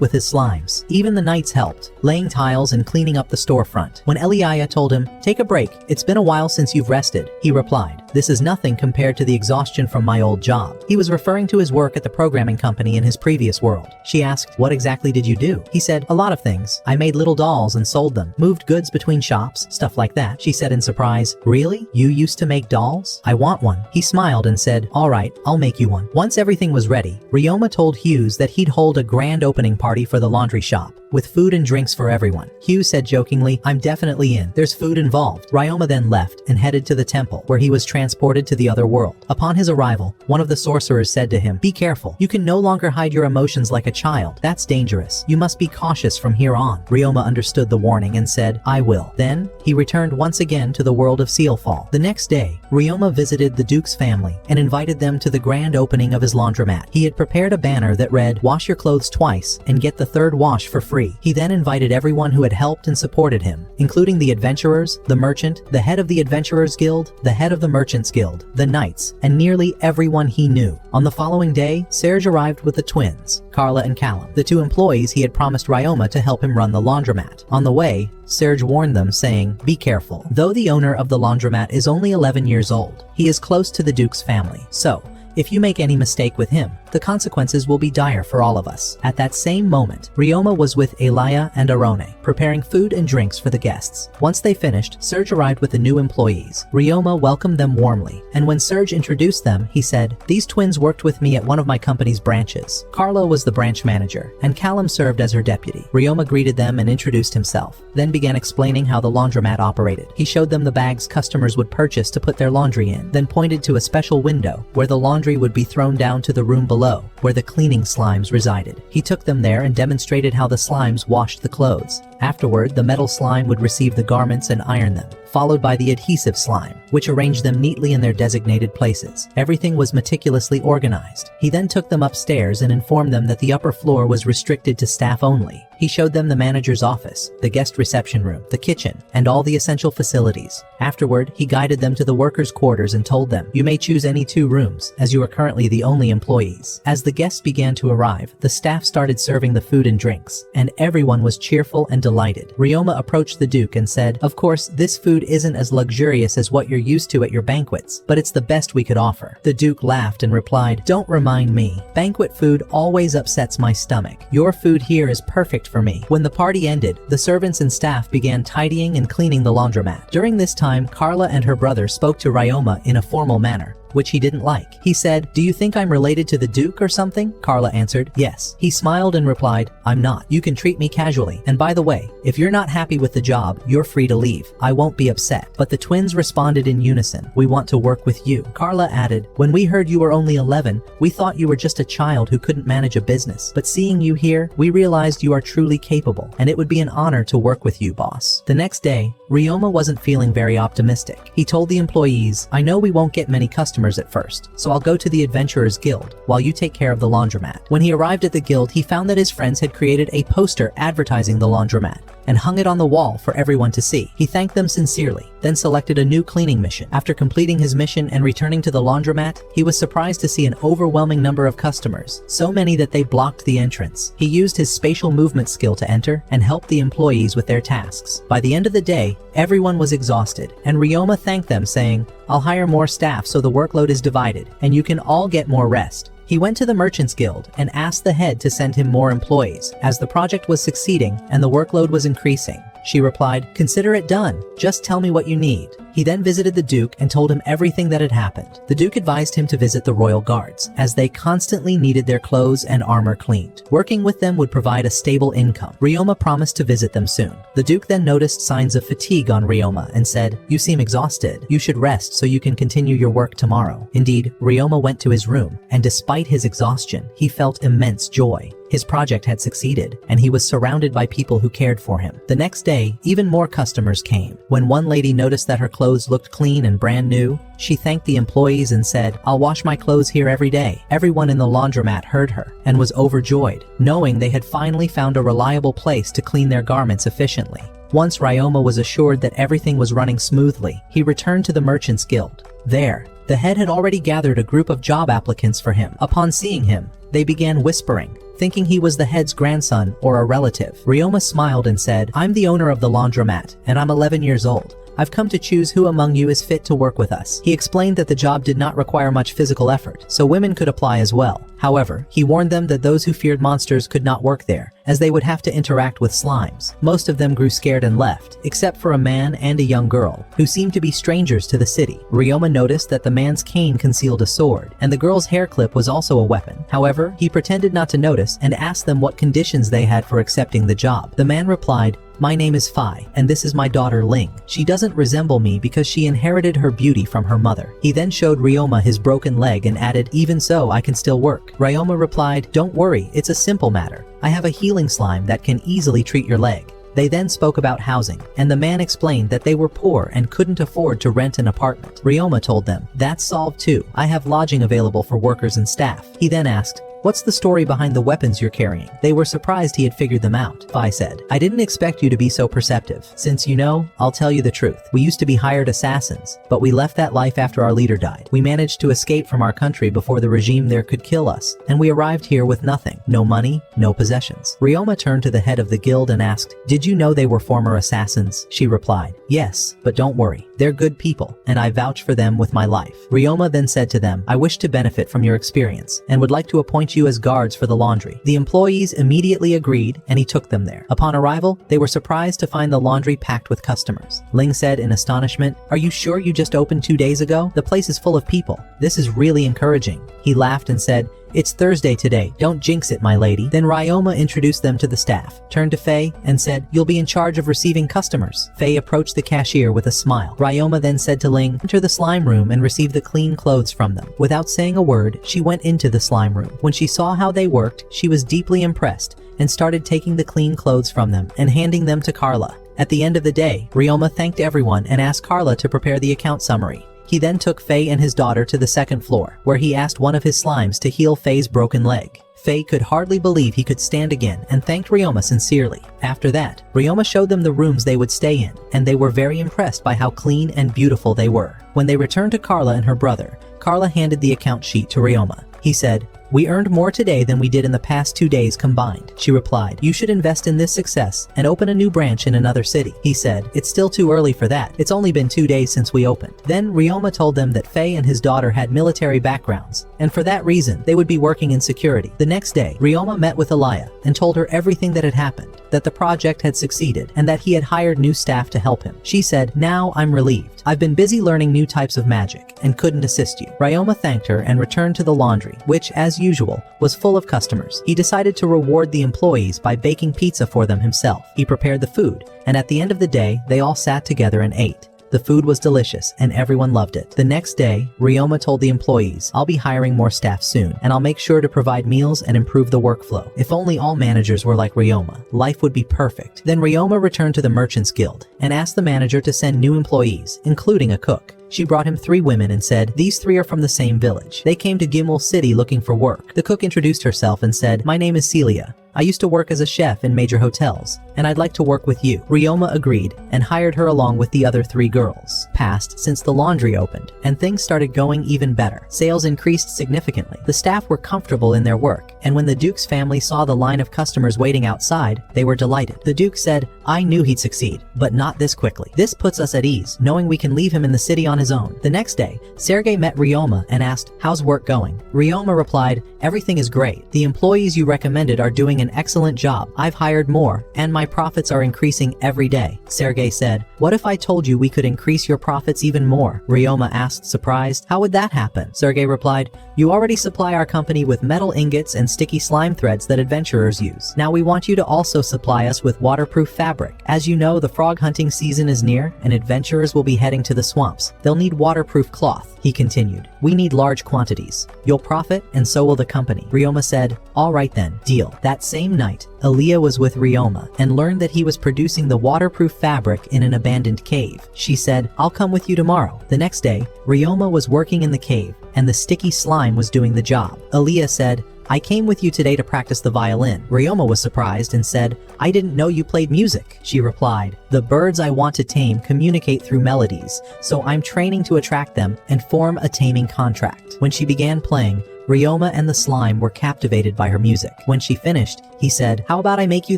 with his slimes. Even the knights helped, laying tiles and cleaning up the storefront. When Eliaya told him, "Take a break, it's been a while since you've rested," he replied, "This is nothing compared to the exhaustion from my old job." He was referring to his work at the programming company in his previous world. She asked, "What exactly did you do?" He said, "A lot of things. I made little dolls and sold them, moved goods between shops, stuff like that." She said in surprise, "Really? You used to make dolls? I want one." He smiled and said, "All right, I'll make you one." Once everything was ready, Ryoma told Hughes that he'd hold a grand opening party for the laundry shop, with food and drinks for everyone. Hughes said jokingly, "I'm definitely in. There's food involved." Ryoma then left and headed to the temple, where he was transported to the other world. Upon his arrival, one of the sorcerers said to him, "Be careful. You can no longer hide your emotions like a child. That's dangerous. You must be cautious from here on." Ryoma understood the warning and said, "I will." Then, he returned once again to the world of Sealfall. The next day, Ryoma visited the Duke's family and invited them to the grand opening of his laundromat. He had prepared a banner that read, "Wash your clothes twice and get the third wash for free." He then invited everyone who had helped and supported him, including the adventurers, the merchant, the head of the Adventurers Guild, the head of the Merchants Guild, the knights, and nearly everyone he knew. On the following day, Serge arrived with the twins, Carla and Callum, the 2 employees he had promised Ryoma to help him run the laundromat. On the way, Serge warned them, saying, "Be careful. Though the owner of the laundromat is only 11 years old, he is close to the Duke's family. So, if you make any mistake with him, the consequences will be dire for all of us. At that same moment, Ryoma was with Elia and Arone, preparing food and drinks for the guests. Once they finished, Serge arrived with the new employees. Ryoma welcomed them warmly, and when Serge introduced them, he said, "These twins worked with me at one of my company's branches." Carlo was the branch manager, and Callum served as her deputy. Ryoma greeted them and introduced himself, then began explaining how the laundromat operated. He showed them the bags customers would purchase to put their laundry in, then pointed to a special window where the laundry would be thrown down to the room below, where the cleaning slimes resided. He took them there and demonstrated how the slimes washed the clothes. Afterward, the metal slime would receive the garments and iron them, followed by the adhesive slime, which arranged them neatly in their designated places. Everything was meticulously organized. He then took them upstairs and informed them that the upper floor was restricted to staff only. He showed them the manager's office, the guest reception room, the kitchen, and all the essential facilities. Afterward, he guided them to the workers' quarters and told them, "You may choose any 2 rooms, as you are currently the only employees." As the guests began to arrive, the staff started serving the food and drinks, and everyone was cheerful and delighted. Ryoma approached the Duke and said, "Of course, this food isn't as luxurious as what you're used to at your banquets, but it's the best we could offer." The Duke laughed and replied, "Don't remind me. Banquet food always upsets my stomach. Your food here is perfect for me." When the party ended, the servants and staff began tidying and cleaning the laundromat. During this time, Carla and her brother spoke to Ryoma in a formal manner, which he didn't like. He said, "Do you think I'm related to the Duke or something?" Carla answered, "Yes." He smiled and replied, "I'm not. You can treat me casually. And by the way, if you're not happy with the job, you're free to leave. I won't be upset." But the twins responded in unison, "We want to work with you." Carla added, "When we heard you were only 11, we thought you were just a child who couldn't manage a business. But seeing you here, we realized you are truly capable, and it would be an honor to work with you, boss." The next day, Ryoma wasn't feeling very optimistic. He told the employees, "I know we won't get many customers at first, so I'll go to the Adventurers Guild while you take care of the laundromat." When he arrived at the guild, he found that his friends had created a poster advertising the laundromat and hung it on the wall for everyone to see. He thanked them sincerely, then selected a new cleaning mission. After completing his mission and returning to the laundromat, he was surprised to see an overwhelming number of customers, so many that they blocked the entrance. He used his spatial movement skill to enter and help the employees with their tasks. By the end of the day, everyone was exhausted, and Ryoma thanked them, saying, "I'll hire more staff so the workload is divided, and you can all get more rest." He went to the Merchants Guild and asked the head to send him more employees, as the project was succeeding and the workload was increasing. She replied, "Consider it done. Just tell me what you need." He then visited the Duke and told him everything that had happened. The Duke advised him to visit the royal guards, as they constantly needed their clothes and armor cleaned. Working with them would provide a stable income. Ryoma promised to visit them soon. The Duke then noticed signs of fatigue on Ryoma and said, "You seem exhausted. You should rest so you can continue your work tomorrow." Indeed, Ryoma went to his room, and despite his exhaustion, he felt immense joy. His project had succeeded, and he was surrounded by people who cared for him. The next day, even more customers came. When one lady noticed that her clothes looked clean and brand new, she thanked the employees and said, "I'll wash my clothes here every day." Everyone in the laundromat heard her and was overjoyed, knowing they had finally found a reliable place to clean their garments efficiently. Once Ryoma was assured that everything was running smoothly, he returned to the Merchants Guild. There, the head had already gathered a group of job applicants for him. Upon seeing him, they began whispering, thinking he was the head's grandson or a relative. Ryoma smiled and said, "I'm the owner of the laundromat, and I'm 11 years old. I've come to choose who among you is fit to work with us." He explained that the job did not require much physical effort, so women could apply as well. However, he warned them that those who feared monsters could not work there, as they would have to interact with slimes. Most of them grew scared and left, except for a man and a young girl, who seemed to be strangers to the city. Ryoma noticed that the man's cane concealed a sword, and the girl's hair clip was also a weapon. However, he pretended not to notice and asked them what conditions they had for accepting the job. The man replied, "My name is Phi, and this is my daughter Ling. She doesn't resemble me because she inherited her beauty from her mother." He then showed Ryoma his broken leg and added, "Even so, I can still work." Ryoma replied, "Don't worry, it's a simple matter. I have a healing slime that can easily treat your leg." They then spoke about housing, and the man explained that they were poor and couldn't afford to rent an apartment. Ryoma told them, "That's solved too. I have lodging available for workers and staff." He then asked, "What's the story behind the weapons you're carrying?" They were surprised he had figured them out. Phi said, "I didn't expect you to be so perceptive. Since you know, I'll tell you the truth. We used to be hired assassins, but we left that life after our leader died. We managed to escape from our country before the regime there could kill us, and we arrived here with nothing. No money, no possessions." Ryoma turned to the head of the guild and asked, "Did you know they were former assassins?" She replied, "Yes, but don't worry. They're good people, and I vouch for them with my life. Ryoma then said to them, I wish to benefit from your experience, and would like to appoint you as guards for the laundry. The employees immediately agreed, and he took them there. Upon arrival, they were surprised to find the laundry packed with customers. Ling said in astonishment, Are you sure you just opened 2 days ago? The place is full of people. This is really encouraging. He laughed and said, It's Thursday today, don't jinx it, my lady. Then Ryoma introduced them to the staff, turned to Faye, and said, You'll be in charge of receiving customers. Faye approached the cashier with a smile. Ryoma then said to Ling, Enter the slime room and receive the clean clothes from them. Without saying a word, she went into the slime room. When she saw how they worked, she was deeply impressed and started taking the clean clothes from them and handing them to Carla. At the end of the day, Ryoma thanked everyone and asked Carla to prepare the account summary. He then took Faye and his daughter to the second floor, where he asked one of his slimes to heal Faye's broken leg. Faye could hardly believe he could stand again and thanked Ryoma sincerely. After that, Ryoma showed them the rooms they would stay in, and they were very impressed by how clean and beautiful they were. When they returned to Carla and her brother, Carla handed the account sheet to Ryoma. He said, We earned more today than we did in the past 2 days combined. She replied, You should invest in this success and open a new branch in another city. He said, It's still too early for that. It's only been 2 days since we opened. Then Ryoma told them that Faye and his daughter had military backgrounds, and for that reason, they would be working in security. The next day, Ryoma met with Elia and told her everything that had happened, that the project had succeeded, and that he had hired new staff to help him. She said, Now I'm relieved. I've been busy learning new types of magic and couldn't assist you. Ryoma thanked her and returned to the laundry, which, as usual, was full of customers. He decided to reward the employees by baking pizza for them himself. He prepared the food, and at the end of the day, they all sat together and ate. The food was delicious, and everyone loved it. The next day, Ryoma told the employees, I'll be hiring more staff soon, and I'll make sure to provide meals and improve the workflow. If only all managers were like Ryoma, life would be perfect. Then Ryoma returned to the Merchants Guild and asked the manager to send new employees, including a cook. She brought him 3 women and said, These 3 are from the same village. They came to Gimel City looking for work. The cook introduced herself and said, My name is Celia. I used to work as a chef in major hotels, and I'd like to work with you. Ryoma agreed and hired her along with the other 3 girls. Passed since the laundry opened, and things started going even better. Sales increased significantly. The staff were comfortable in their work, and when the Duke's family saw the line of customers waiting outside, they were delighted. The Duke said, I knew he'd succeed, but not this quickly. This puts us at ease, knowing we can leave him in the city on his own. The next day, Sergei met Ryoma and asked, How's work going? Ryoma replied, Everything is great. The employees you recommended are doing an excellent job. I've hired more, and my profits are increasing every day. Sergei said, What if I told you we could increase your profits even more? Ryoma asked, surprised, How would that happen? Sergei replied, You already supply our company with metal ingots and sticky slime threads that adventurers use. Now we want you to also supply us with waterproof fabric. As you know, the frog hunting season is near, and adventurers will be heading to the swamps. They'll need waterproof cloth. He continued, We need large quantities. You'll profit, and so will the company. Ryoma said, All right then, deal. That same night, Aaliyah was with Ryoma and learned that he was producing the waterproof fabric in an abandoned cave. She said, I'll come with you tomorrow. The next day, Ryoma was working in the cave, and the sticky slime was doing the job. Aaliyah said, I came with you today to practice the violin. Ryoma was surprised and said, I didn't know you played music. She replied, The birds I want to tame communicate through melodies, so I'm training to attract them and form a taming contract. When she began playing, Ryoma and the slime were captivated by her music. When she finished, he said, How about I make you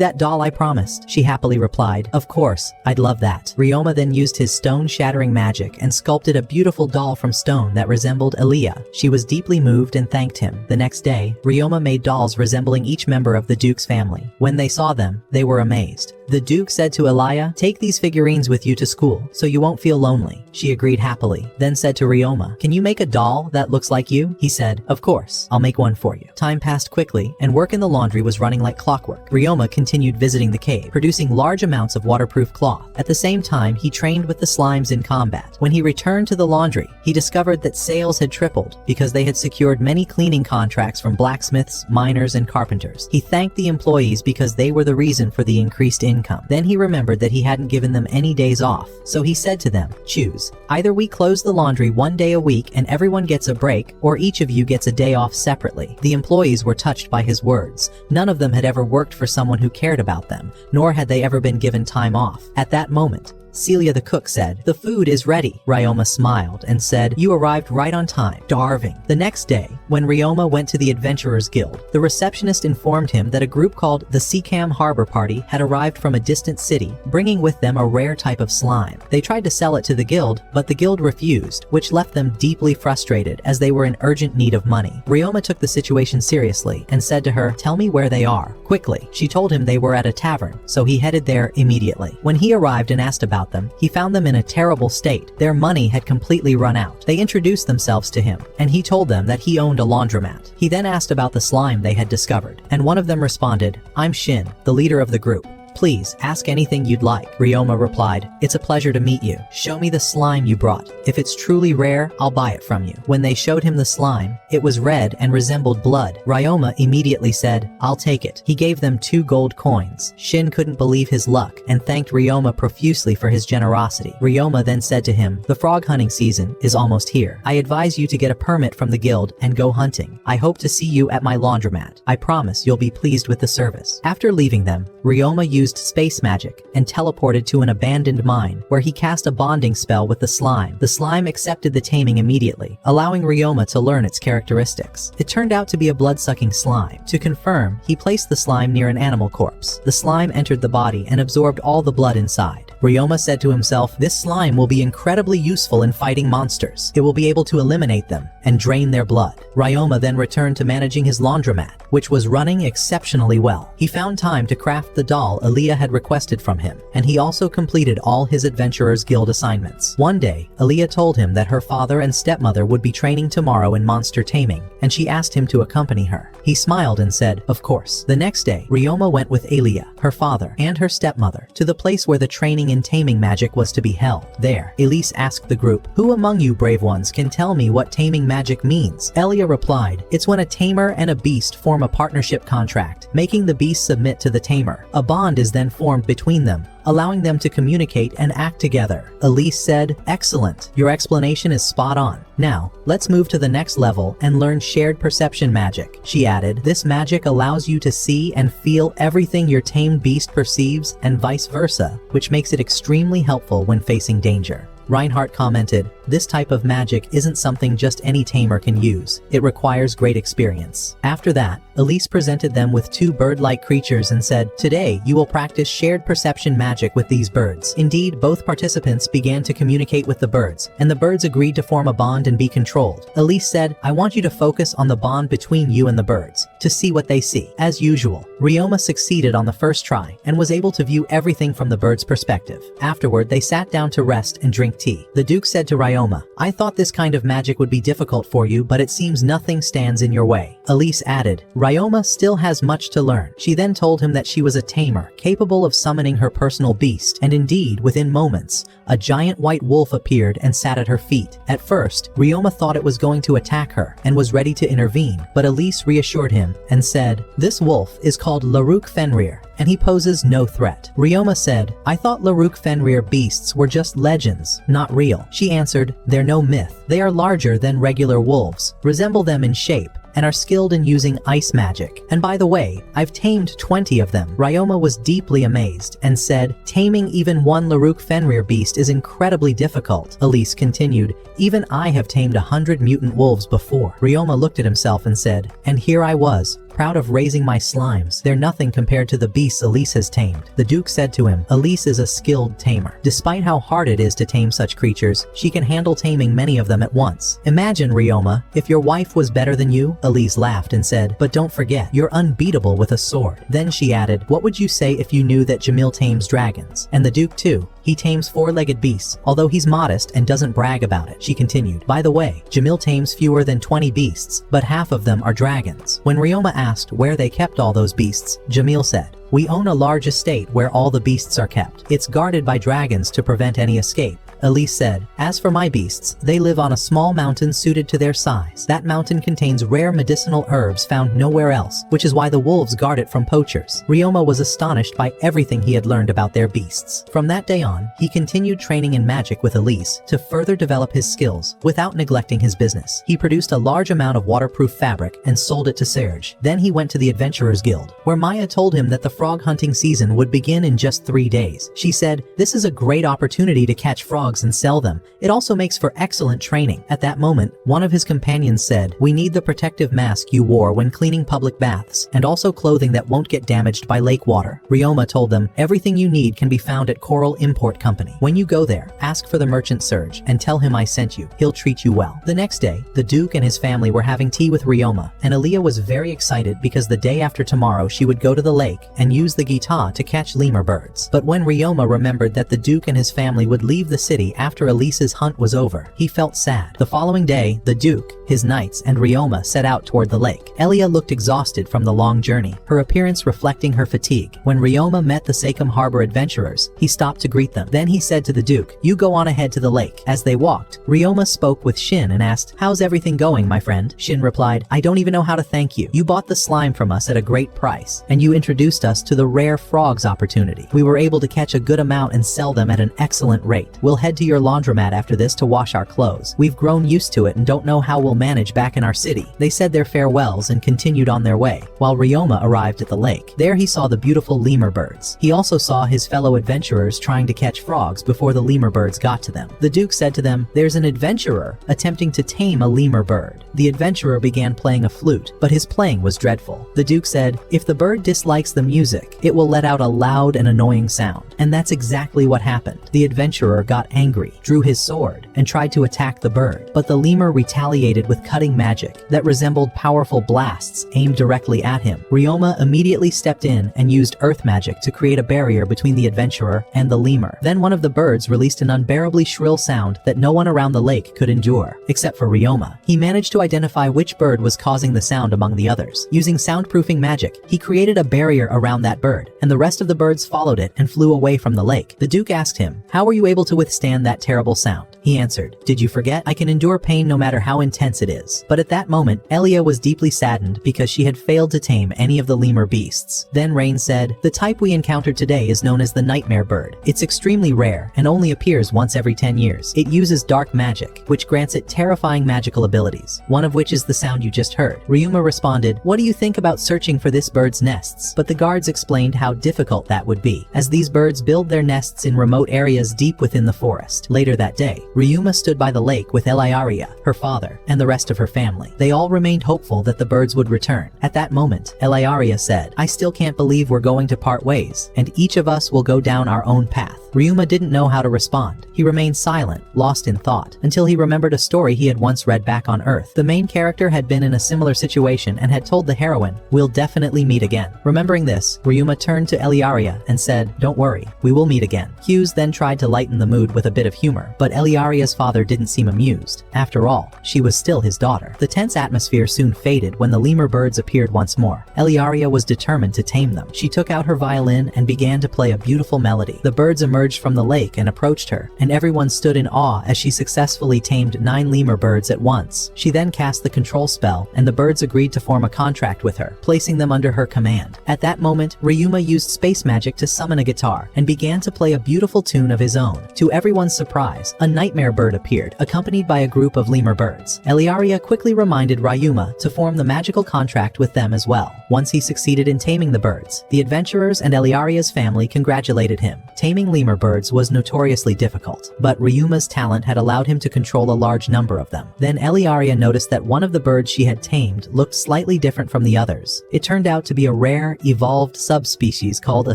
that doll I promised? She happily replied, Of course, I'd love that. Ryoma then used his stone-shattering magic and sculpted a beautiful doll from stone that resembled Aaliyah. She was deeply moved and thanked him. The next day, Ryoma made dolls resembling each member of the Duke's family. When they saw them, they were amazed. The Duke said to Aaliyah, Take these figurines with you to school, so you won't feel lonely. She agreed happily, then said to Ryoma, Can you make a doll that looks like you? He said, Of course, I'll make one for you. Time passed quickly, and work in the laundry was running like clockwork. Ryoma continued visiting the cave, producing large amounts of waterproof cloth. At the same time, he trained with the slimes in combat. When he returned to the laundry, he discovered that sales had tripled because they had secured many cleaning contracts from blacksmiths, miners, and carpenters. He thanked the employees because they were the reason for the increased income. Then he remembered that he hadn't given them any days off, so he said to them, Choose. Either we close the laundry 1 day a week and everyone gets a break, or each of you gets a day off separately. The employees were touched by his words. None of them had ever worked for someone who cared about them, nor had they ever been given time off. At that moment, Celia the cook said, The food is ready. Ryoma smiled and said, You arrived right on time. Starving. The next day, When Ryoma went to the Adventurers Guild, the receptionist informed him that a group called the Seacam Harbor Party had arrived from a distant city, bringing with them a rare type of slime. They tried to sell it to the guild, but the guild refused, which left them deeply frustrated as they were in urgent need of money. Ryoma took the situation seriously and said to her, "Tell me where they are, quickly." She told him they were at a tavern, so he headed there immediately. When he arrived and asked about them, he found them in a terrible state. Their money had completely run out. They introduced themselves to him, and he told them that he owned a laundromat. He then asked about the slime they had discovered, and one of them responded, "I'm Shin, the leader of the group. Please, ask anything you'd like." Ryoma replied, "It's a pleasure to meet you. Show me the slime you brought. If it's truly rare, I'll buy it from you." When they showed him the slime, it was red and resembled blood. Ryoma immediately said, "I'll take it." He gave them 2 gold coins. Shin couldn't believe his luck and thanked Ryoma profusely for his generosity. Ryoma then said to him, "The frog hunting season is almost here. I advise you to get a permit from the guild and go hunting. I hope to see you at my laundromat. I promise you'll be pleased with the service." After leaving them, Ryoma used space magic and teleported to an abandoned mine where he cast a bonding spell with the slime. The slime accepted the taming immediately, allowing Ryoma to learn its characteristics. It turned out to be a blood-sucking slime. To confirm, he placed the slime near an animal corpse. The slime entered the body and absorbed all the blood inside. Ryoma said to himself, "This slime will be incredibly useful in fighting monsters. It will be able to eliminate them and drain their blood." Ryoma then returned to managing his laundromat, which was running exceptionally well. He found time to craft the doll Aaliyah had requested from him, and he also completed all his Adventurers Guild assignments. One day, Aaliyah told him that her father and stepmother would be training tomorrow in monster taming, and she asked him to accompany her. He smiled and said, "Of course." The next day, Ryoma went with Aaliyah, her father, and her stepmother to the place where the training in taming magic was to be held. There, Elise asked the group, "Who among you brave ones can tell me what taming magic means?" Aaliyah replied, "It's when a tamer and a beast form a partnership contract, making the beast submit to the tamer. A bond is then formed between them, allowing them to communicate and act together." Elise said, "Excellent. Your explanation is spot on. Now, let's move to the next level and learn shared perception magic." She added, "This magic allows you to see and feel everything your tamed beast perceives and vice versa, which makes it extremely helpful when facing danger." Reinhardt commented, "This type of magic isn't something just any tamer can use. It requires great experience." After that, Elise presented them with 2 bird-like creatures and said, "Today, you will practice shared perception magic with these birds." Indeed, both participants began to communicate with the birds, and the birds agreed to form a bond and be controlled. Elise said, "I want you to focus on the bond between you and the birds, to see what they see." As usual, Ryoma succeeded on the first try and was able to view everything from the bird's perspective. Afterward, they sat down to rest and drink tea. The Duke said to Ryoma, "I thought this kind of magic would be difficult for you, but it seems nothing stands in your way." Elise added, "Ryoma still has much to learn." She then told him that she was a tamer, capable of summoning her personal beast, and indeed, within moments, a giant white wolf appeared and sat at her feet. At first, Ryoma thought it was going to attack her and was ready to intervene, but Elise reassured him and said, "This wolf is called Laruk Fenrir, and he poses no threat." Ryoma said, "I thought Laruk Fenrir beasts were just legends, not real." She answered, "They're no myth. They are larger than regular wolves, resemble them in shape, and are skilled in using ice magic. And by the way, I've tamed 20 of them." Ryoma was deeply amazed and said, "Taming even one Laruk Fenrir beast is incredibly difficult." Elise continued, "Even I have tamed 100 mutant wolves before." Ryoma looked at himself and said, "And here I was, proud of raising my slimes. They're nothing compared to the beasts Elise has tamed." The Duke said to him, "Elise is a skilled tamer. Despite how hard it is to tame such creatures, she can handle taming many of them at once. Imagine, Ryoma, if your wife was better than you." Elise laughed and said, "But don't forget, you're unbeatable with a sword." Then she added, "What would you say if you knew that Jamil tames dragons? And the Duke too. He tames 4-legged beasts, although he's modest and doesn't brag about it." She continued, "By the way, Jamil tames fewer than 20 beasts, but half of them are dragons." When Ryoma asked where they kept all those beasts, Jamil said, "We own a large estate where all the beasts are kept. It's guarded by dragons to prevent any escape." Elise said, "As for my beasts, they live on a small mountain suited to their size. That mountain contains rare medicinal herbs found nowhere else, which is why the wolves guard it from poachers." Ryoma was astonished by everything he had learned about their beasts. From that day on, he continued training in magic with Elise to further develop his skills without neglecting his business. He produced a large amount of waterproof fabric and sold it to Serge. Then he went to the Adventurers Guild, where Maya told him that the frog hunting season would begin in just 3 days. She said, "This is a great opportunity to catch frogs frogs and sell them. It also makes for excellent training. At that moment, one of his companions said, "We need the protective mask you wore when cleaning public baths, and also clothing that won't get damaged by lake water." Ryoma told them, "Everything you need can be found at Coral Import Company. When you go there, ask for the merchant Serge and tell him I sent you. He'll treat you well." The next day, the Duke and his family were having tea with Ryoma, and Aaliyah was very excited because the day after tomorrow she would go to the lake and use the guitar to catch lemur birds. But when Ryoma remembered that the Duke and his family would leave the city after Elise's hunt was over, he felt sad. The following day, the Duke, his knights, and Ryoma set out toward the lake. Elia looked exhausted from the long journey, her appearance reflecting her fatigue. When Ryoma met the Sakem Harbor adventurers, he stopped to greet them. Then he said to the Duke, "You go on ahead to the lake." As they walked, Ryoma spoke with Shin and asked, "How's everything going, my friend?" Shin replied, "I don't even know how to thank you. You bought the slime from us at a great price, and you introduced us to the rare frogs opportunity. We were able to catch a good amount and sell them at an excellent rate. We'll head to your laundromat after this to wash our clothes. We've grown used to it and don't know how we'll manage back in our city." They said their farewells and continued on their way, while Ryoma arrived at the lake. There he saw the beautiful lemur birds. He also saw his fellow adventurers trying to catch frogs before the lemur birds got to them. The Duke said to them, "There's an adventurer attempting to tame a lemur bird." The adventurer began playing a flute, but his playing was dreadful. The Duke said, "If the bird dislikes the music, it will let out a loud and annoying sound." And that's exactly what happened. The adventurer got angry, drew his sword, and tried to attack the bird, but the lemur retaliated with cutting magic that resembled powerful blasts aimed directly at him. Ryoma immediately stepped in and used earth magic to create a barrier between the adventurer and the lemur. Then one of the birds released an unbearably shrill sound that no one around the lake could endure, except for Ryoma. He managed to identify which bird was causing the sound among the others. Using soundproofing magic, he created a barrier around that bird, and the rest of the birds followed it and flew away from the lake. The Duke asked him, "How were you able to withstand that terrible sound?" He answered, "Did you forget? I can endure pain no matter how intense it is." But at that moment, Elia was deeply saddened because she had failed to tame any of the lemur beasts. Then Rain said, "The type we encountered today is known as the nightmare bird. It's extremely rare and only appears once every 10 years. It uses dark magic, which grants it terrifying magical abilities, one of which is the sound you just heard." Ryuma responded, "What do you think about searching for this bird's nests?" But the guards explained how difficult that would be, as these birds build their nests in remote areas deep within the forest. Later that day, Ryuma stood by the lake with Eliaria, her father, and the rest of her family. They all remained hopeful that the birds would return. At that moment, Eliaria said, "I still can't believe we're going to part ways, and each of us will go down our own path." Ryuma didn't know how to respond. He remained silent, lost in thought, until he remembered a story he had once read back on Earth. The main character had been in a similar situation and had told the heroine, "We'll definitely meet again." Remembering this, Ryuma turned to Eliaria and said, "Don't worry, we will meet again." Hughes then tried to lighten the mood with a bit of humor, but Eliaria's father didn't seem amused. After all, she was still his daughter. The tense atmosphere soon faded when the lemur birds appeared once more. Eliaria was determined to tame them. She took out her violin and began to play a beautiful melody. The birds emerged from the lake and approached her, and everyone stood in awe as she successfully tamed 9 lemur birds at once. She then cast the control spell, and the birds agreed to form a contract with her, placing them under her command. At that moment, Ryuma used space magic to summon a guitar and began to play a beautiful tune of his own. To everyone's surprise, a nightmare bird appeared, accompanied by a group of lemur birds. Eliaria quickly reminded Ryuma to form the magical contract with them as well. Once he succeeded in taming the birds, the adventurers and Eliaria's family congratulated him. Taming lemur birds was notoriously difficult, but Ryuma's talent had allowed him to control a large number of them. Then Eliaria noticed that one of the birds she had tamed looked slightly different from the others. It turned out to be a rare, evolved subspecies called a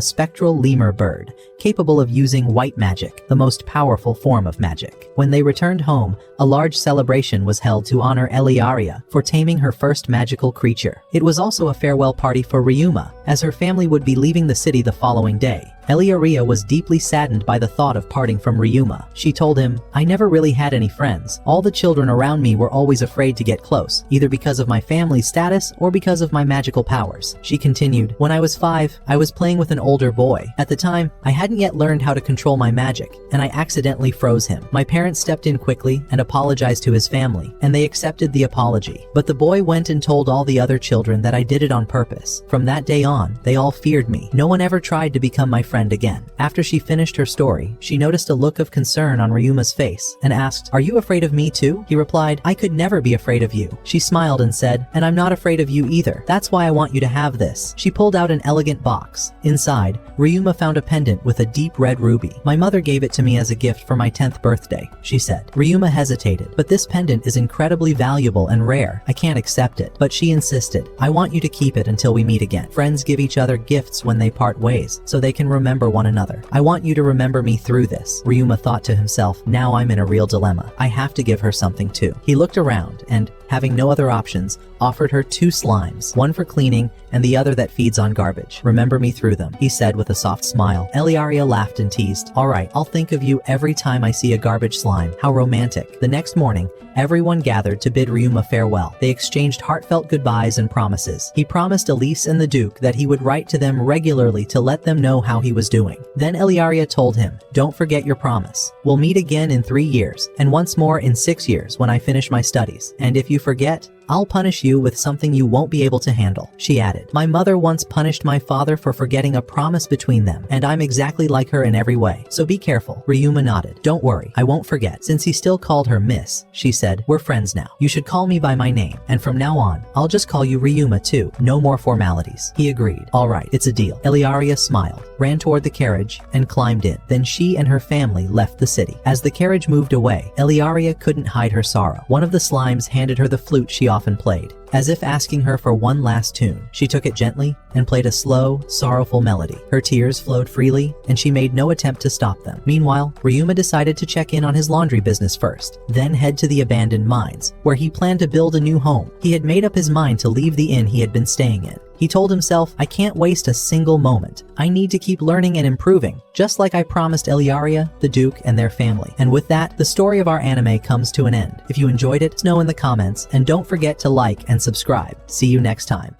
spectral lemur bird, capable of using white magic, the most powerful form of magic. When they returned home, a large celebration was held to honor Eliaria for taming her first magical creature. It was also a farewell party for Ryuma, as her family would be leaving the city the following day. Eliaria was deeply saddened by the thought of parting from Ryuma. She told him, "I never really had any friends. All the children around me were always afraid to get close, either because of my family's status or because of my magical powers." She continued, "When I was 5, I was playing with an older boy. At the time, I hadn't yet learned how to control my magic, and I accidentally froze him. My parents stepped in quickly and apologized to his family, and they accepted the apology. But the boy went and told all the other children that I did it on purpose. From that day on, they all feared me. No one ever tried to become my friend friend again. After she finished her story, she noticed a look of concern on Ryuma's face and asked, "Are you afraid of me too?" He replied, "I could never be afraid of you." She smiled and said, "And I'm not afraid of you either. That's why I want you to have this." She pulled out an elegant box. Inside, Ryuma found a pendant with a deep red ruby. "My mother gave it to me as a gift for my 10th birthday," she said. Ryuma hesitated, "But this pendant is incredibly valuable and rare. I can't accept it." But she insisted, "I want you to keep it until we meet again. Friends give each other gifts when they part ways, so they can remember one another. I want you to remember me through this." Ryuma thought to himself, "Now I'm in a real dilemma. I have to give her something too." He looked around and, having no other options, offered her 2 slimes, one for cleaning and the other that feeds on garbage. "Remember me through them," he said with a soft smile. Eliaria laughed and teased, "All right, I'll think of you every time I see a garbage slime. How romantic." The next morning, everyone gathered to bid Ryuma farewell. They exchanged heartfelt goodbyes and promises. He promised Elise and the Duke that he would write to them regularly to let them know how he was doing. Then Eliaria told him, "Don't forget your promise. We'll meet again in 3 years, and once more in 6 years when I finish my studies. And if you forget, I'll punish you with something you won't be able to handle." She added, "My mother once punished my father for forgetting a promise between them, and I'm exactly like her in every way. So be careful." Ryuma nodded. "Don't worry, I won't forget." Since he still called her Miss, she said, "We're friends now. You should call me by my name, and from now on, I'll just call you Ryuma too. No more formalities." He agreed. "All right, it's a deal." Eliaria smiled, ran toward the carriage, and climbed in. Then she and her family left the city. As the carriage moved away, Eliaria couldn't hide her sorrow. One of the slimes handed her the flute she often played. As if asking her for one last tune, she took it gently and played a slow, sorrowful melody. Her tears flowed freely, and she made no attempt to stop them. Meanwhile, Ryuma decided to check in on his laundry business first, then head to the abandoned mines, where he planned to build a new home. He had made up his mind to leave the inn he had been staying in. He told himself, "I can't waste a single moment. I need to keep learning and improving, just like I promised Eliaria, the Duke, and their family." And with that, the story of our anime comes to an end. If you enjoyed it, let us know in the comments, and don't forget to like and subscribe. See you next time.